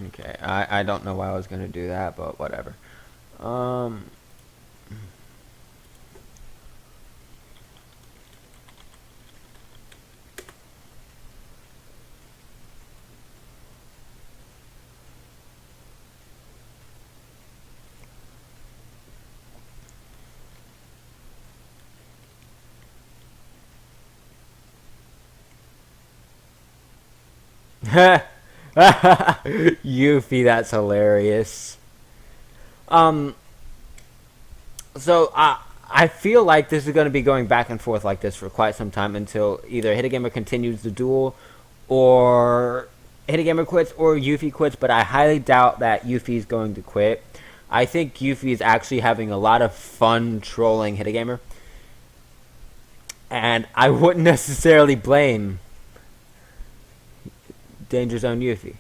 Okay, I don't know why I was gonna do that, but whatever. Um. Yuffie, that's hilarious. Um. So I feel like this is going to be going back and forth like this for quite some time until either Hittagamer continues the duel, or Hittagamer quits, or Yuffie quits. But I highly doubt that Yuffie is going to quit. I think Yuffie is actually having a lot of fun trolling Hittagamer, and I wouldn't necessarily blame Danger Zone Yuffie.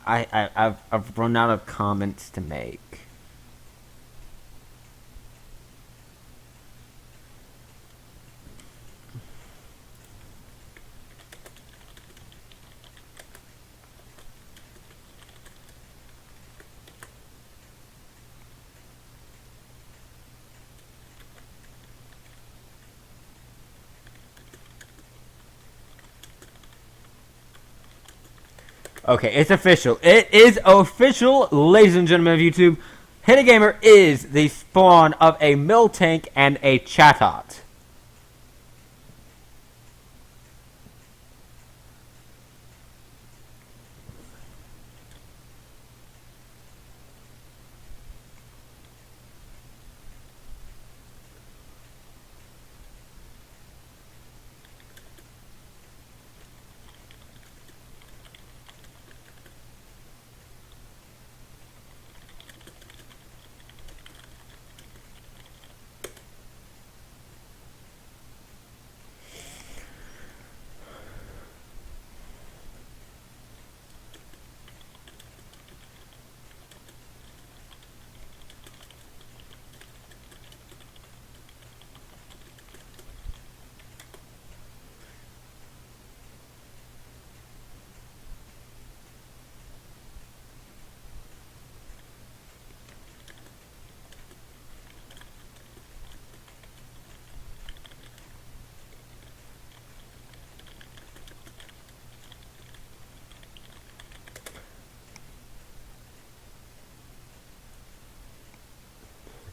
I've run out of comments to make. Okay, it's official. It is official, ladies and gentlemen of YouTube. Hittagamer is the spawn of a Miltank and a Chatot.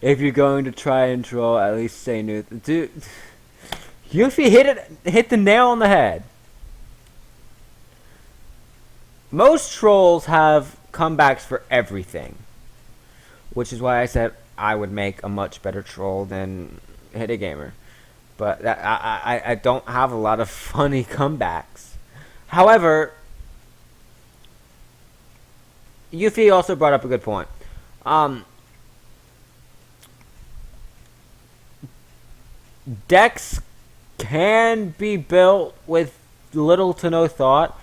If you're going to try and troll, at least say new. Dude, Yuffie hit the nail on the head. Most trolls have comebacks for everything, which is why I said I would make a much better troll than Hittagamer. But I don't have a lot of funny comebacks. However, Yuffie also brought up a good point. Decks can be built with little to no thought.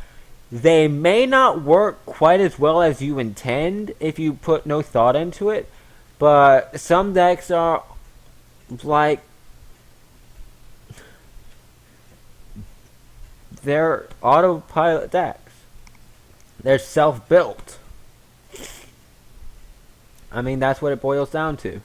They may not work quite as well as you intend if you put no thought into it, but some decks are like, they're autopilot decks. They're self-built. I mean, that's what it boils down to.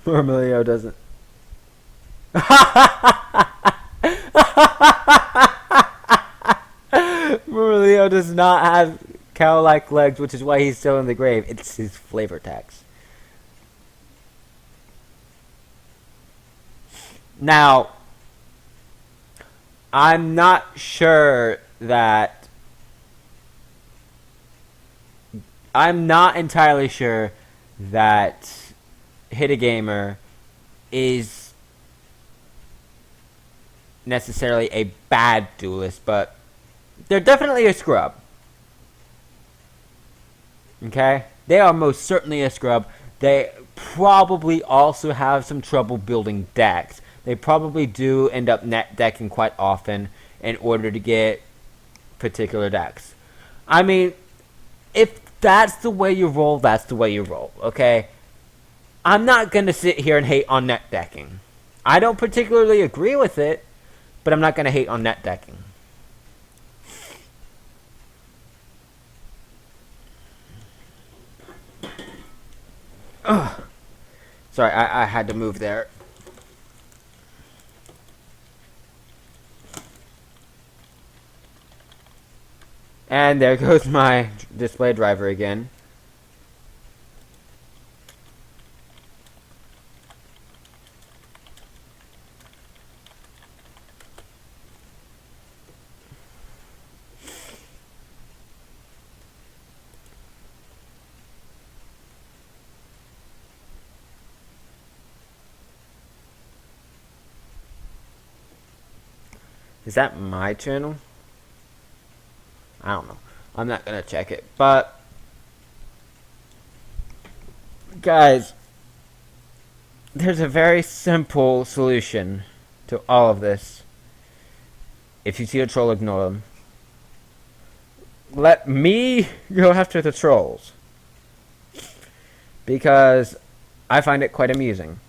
Murmilio doesn't. Murmilio does not have cow-like legs, which is why he's still in the grave. It's his flavor tax. Now, I'm not sure that... I'm not entirely sure that Hittagamer is necessarily a bad duelist, but they're definitely a scrub. Okay? They are most certainly a scrub. They probably also have some trouble building decks. They probably do end up net decking quite often in order to get particular decks. I mean, if that's the way you roll, that's the way you roll, okay? I'm not going to sit here and hate on net decking. I don't particularly agree with it, but I'm not going to hate on net decking. Ugh. Sorry, I had to move there. And there goes my display driver again. Is that my channel? I don't know. I'm not gonna check it. But guys, there's a very simple solution to all of this. If you see a troll, ignore them. Let me go after the trolls, because I find it quite amusing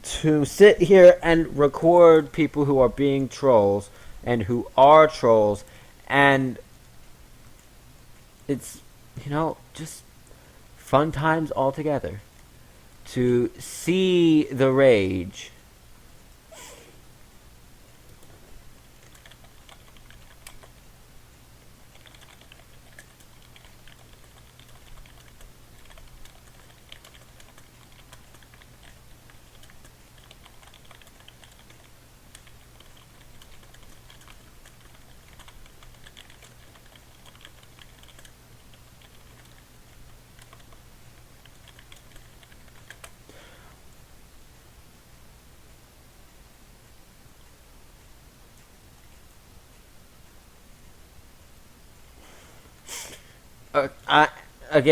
to sit here and record people who are being trolls and who are trolls, and it's, you know, just fun times altogether to see the rage.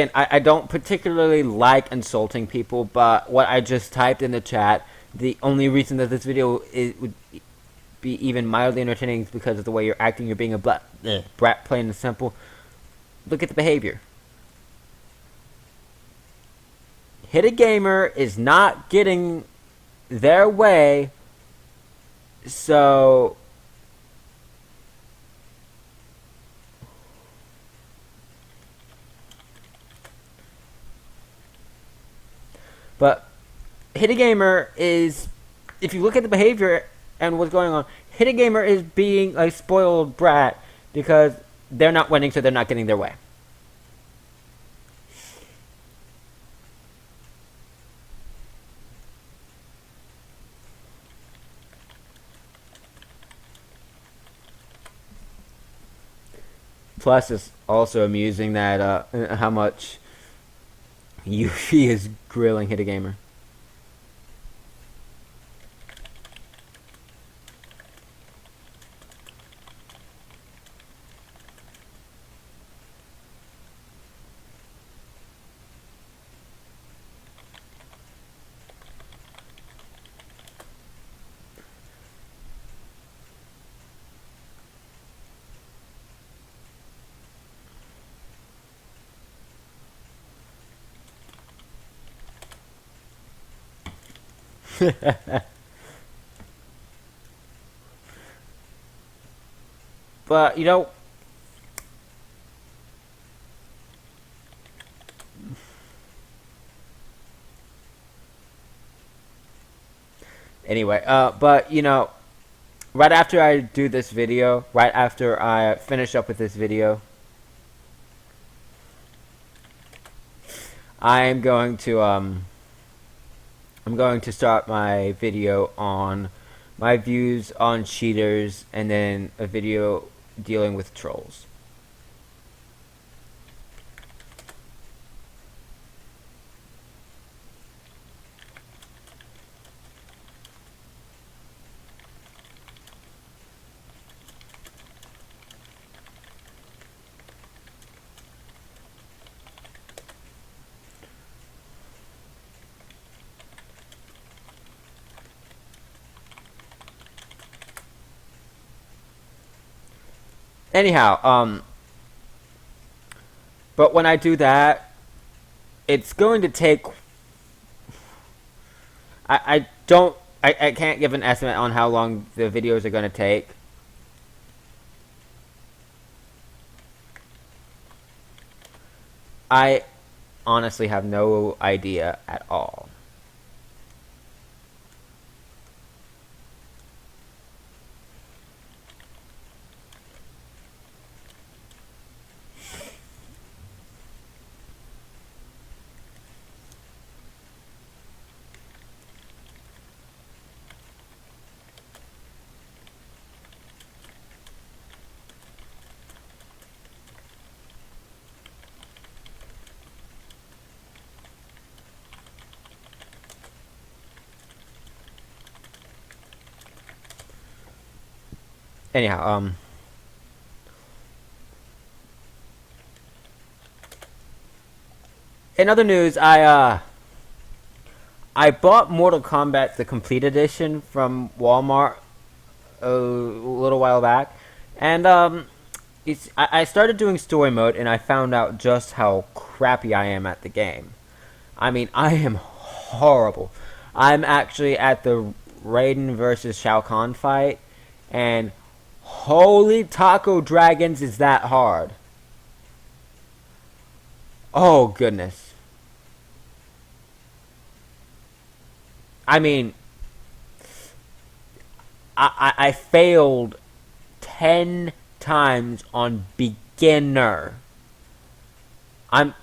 I don't particularly like insulting people, but what I just typed in the chat, the only reason that this video would be even mildly entertaining is because of the way you're acting. You're being a brat, plain and simple. Look at the behavior. Hittagamer is not getting their way, so But Hittagamer is, if you look at the behavior and what's going on, Hittagamer is being a spoiled brat because they're not winning, so they're not getting their way. Plus, it's also amusing that how much Yuffie is grilling Hittagamer. But, you know, anyway, but, you know, right after I do this video, right after I finish up with this video, I'm going to start my video on my views on cheaters, and then a video dealing with trolls. Anyhow, but when I do that, it's going to take. I don't. I can't give an estimate on how long the videos are going to take. I honestly have no idea at all. Anyhow, in other news, I bought Mortal Kombat the Complete Edition from Walmart a little while back, and I started doing story mode, and I found out just how crappy I am at the game. I mean, I am horrible. I'm actually at the Raiden versus Shao Kahn fight, and holy taco dragons, is that hard? Oh goodness. I mean, I failed 10 times on beginner. I'm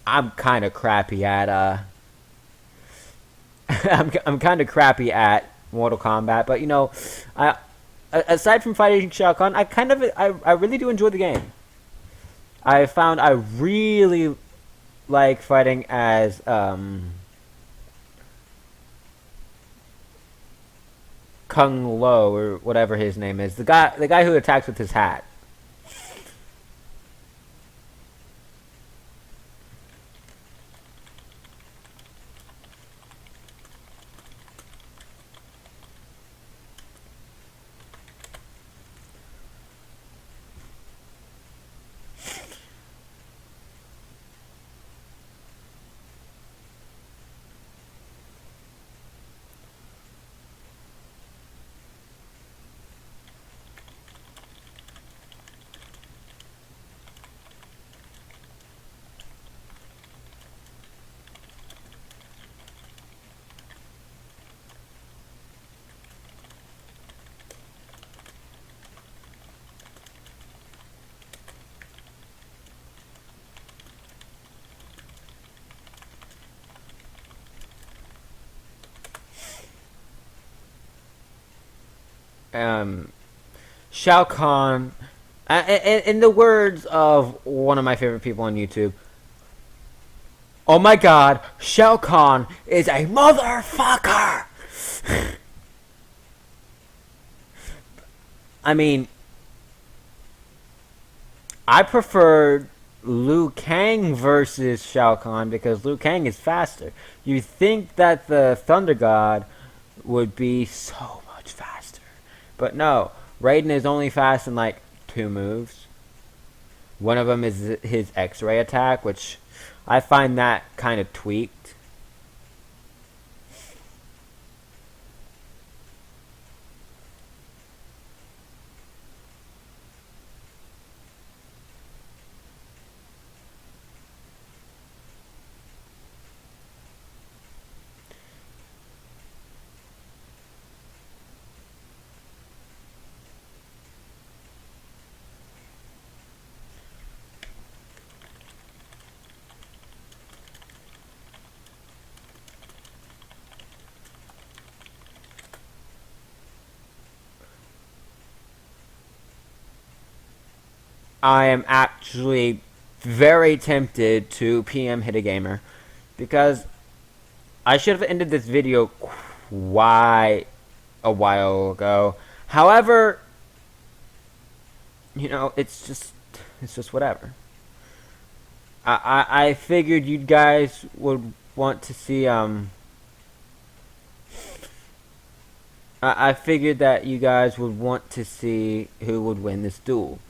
I'm kind of crappy at I'm kind of crappy at Mortal Kombat, but you know, I aside from fighting Shao Kahn, I really do enjoy the game. I found I really like fighting as Kung Lo or whatever his name is. The guy who attacks with his hat. Shao Kahn, in the words of one of my favorite people on YouTube, oh my god, Shao Kahn is a motherfucker! I mean, I prefer Liu Kang versus Shao Kahn because Liu Kang is faster. You think that the Thunder God would be so much faster. But no, Raiden is only fast in like 2 moves. One of them is his X-ray attack, which I find that kind of tweaked. I am actually very tempted to PM Hittagamer because I should have ended this video quite a while ago. However, you know, it's just whatever. I figured you guys would want to see I figured that you guys would want to see who would win this duel.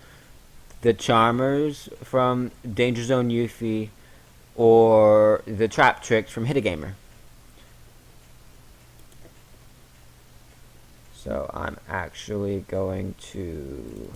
The Charmers from Danger Zone Yuffie or the Trap Tricks from Hittagamer. So I'm actually going to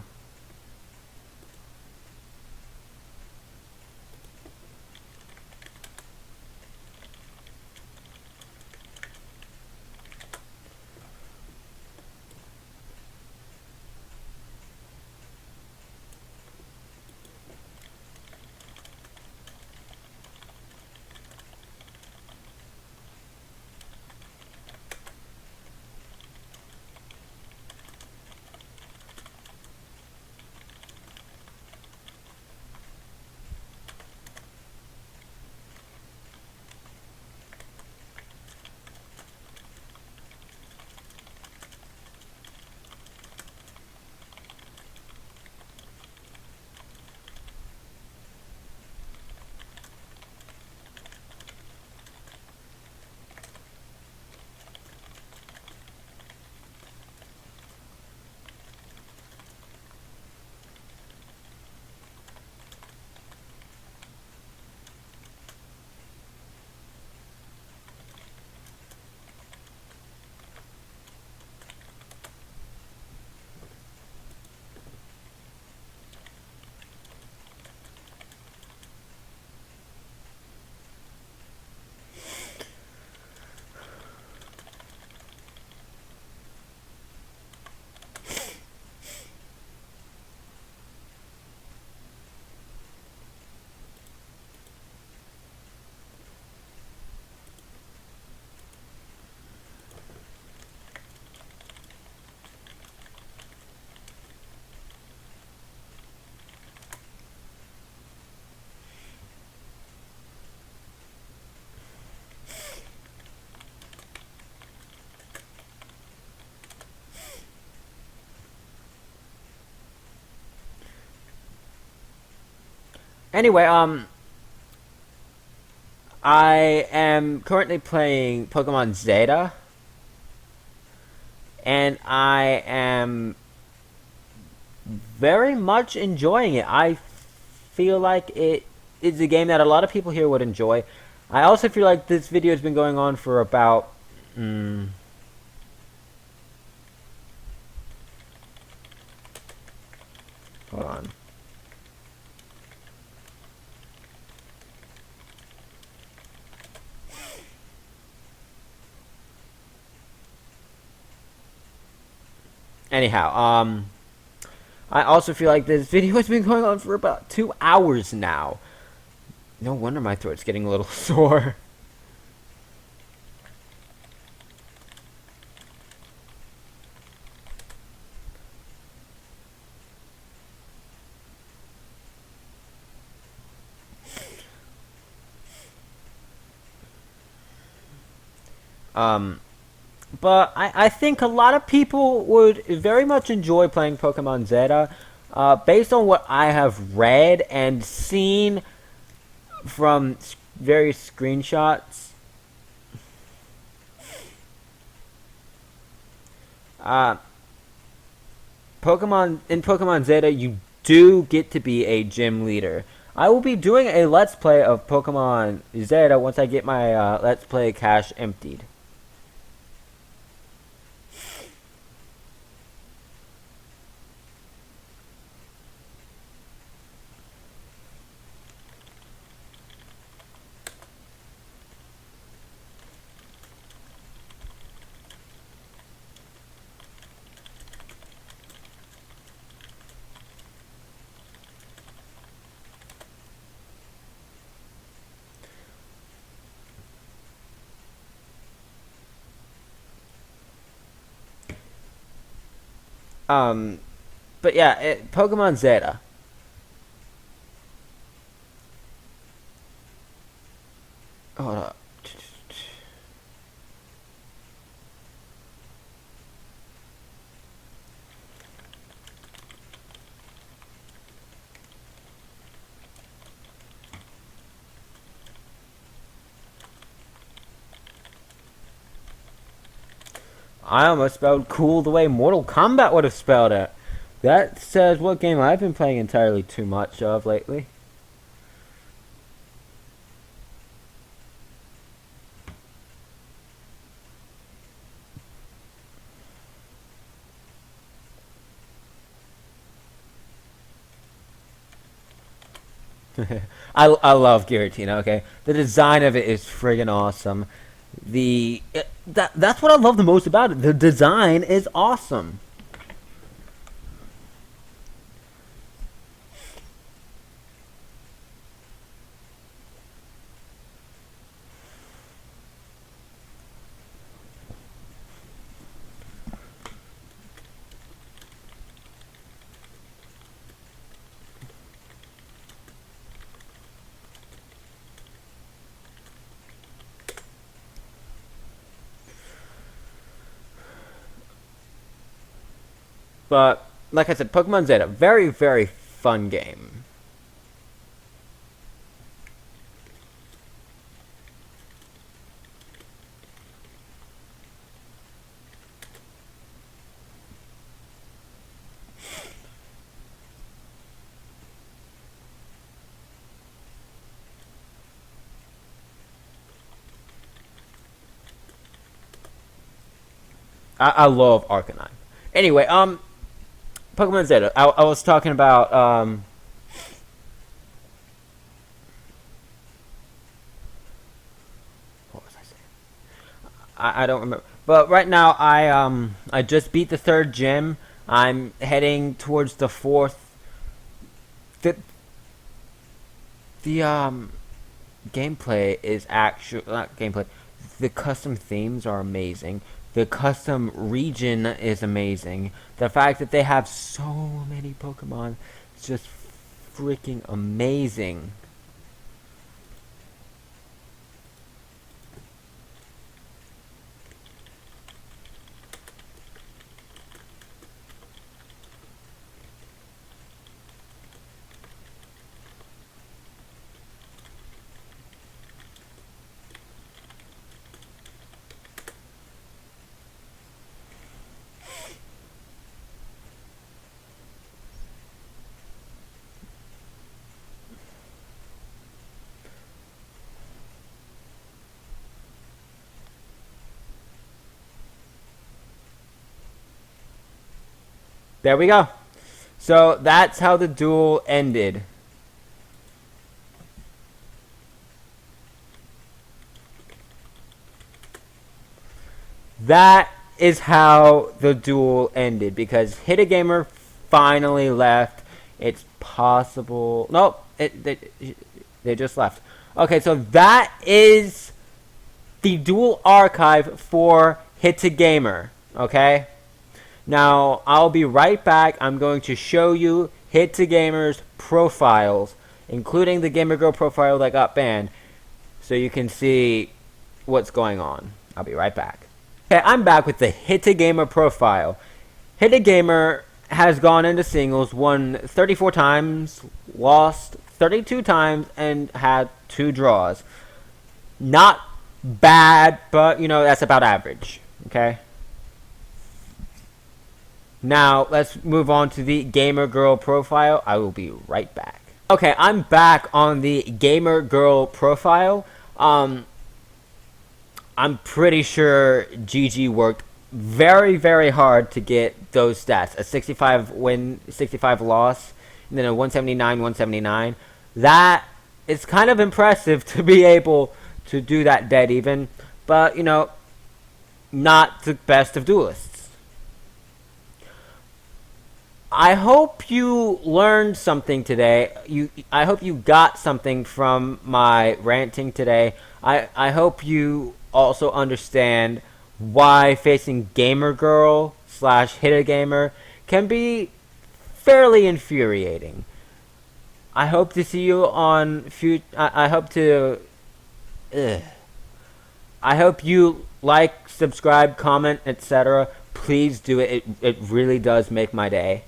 anyway, I am currently playing Pokemon Zeta, and I am very much enjoying it. I feel like it is a game that a lot of people here would enjoy. I also feel like this video has been going on for about hold on. Anyhow, I also feel like this video has been going on for about 2 hours now. No wonder my throat's getting a little sore. Um, but I think a lot of people would very much enjoy playing Pokemon Zeta. Based on what I have read and seen from various screenshots, uh, Pokemon Zeta, you do get to be a gym leader. I will be doing a Let's Play of Pokemon Zeta once I get my Let's Play cache emptied. Um, but yeah, Pokemon Zeta. Hold up. I almost spelled cool the way Mortal Kombat would have spelled it. That says what game I've been playing entirely too much of lately. I love Giratina, okay? The design of it is friggin' awesome. That's what I love the most about it. The design is awesome. But like I said, Pokemon Zeta, very, very fun game. I love Arcanine. Anyway, Pokemon Zeta. I was talking about what was I saying? I don't remember. But right now I just beat the third gym. I'm heading towards the fourth. The the gameplay is actually not gameplay. The custom themes are amazing. The custom region is amazing. The fact that they have so many Pokemon is just freaking amazing. There we go. So that's how the duel ended. That is how the duel ended because Hittagamer finally left. It's possible. Nope, they just left. Okay, so that is the duel archive for Hittagamer. Okay? Now, I'll be right back. I'm going to show you Hittagamer's profiles, including the Gamer Girl profile that got banned, so you can see what's going on. I'll be right back. Okay, I'm back with the Hittagamer profile. Hittagamer has gone into singles, won 34 times, lost 32 times, and had 2 draws. Not bad, but, you know, that's about average. Okay? Now, let's move on to the Gamer Girl profile. I will be right back. Okay, I'm back on the Gamer Girl profile. I'm pretty sure Gigi worked very, very hard to get those stats. A 65 win, 65 loss, and then a 179, 179. That is kind of impressive to be able to do that dead even. But, you know, not the best of duelists. I hope you learned something today. I hope you got something from my ranting today. I hope you also understand why facing Gamer Girl / Hittagamer can be fairly infuriating. I hope to see you on I hope you like, subscribe, comment, etc. Please do it. It really does make my day.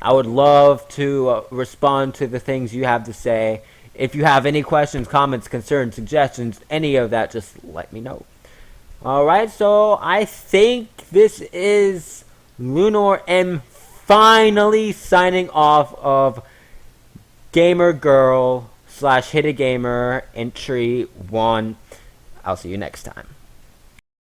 I would love to respond to the things you have to say. If you have any questions, comments, concerns, suggestions, any of that, just let me know. Alright, so I think this is Lunar M finally signing off of Gamer Girl / Hittagamer entry 1. I'll see you next time.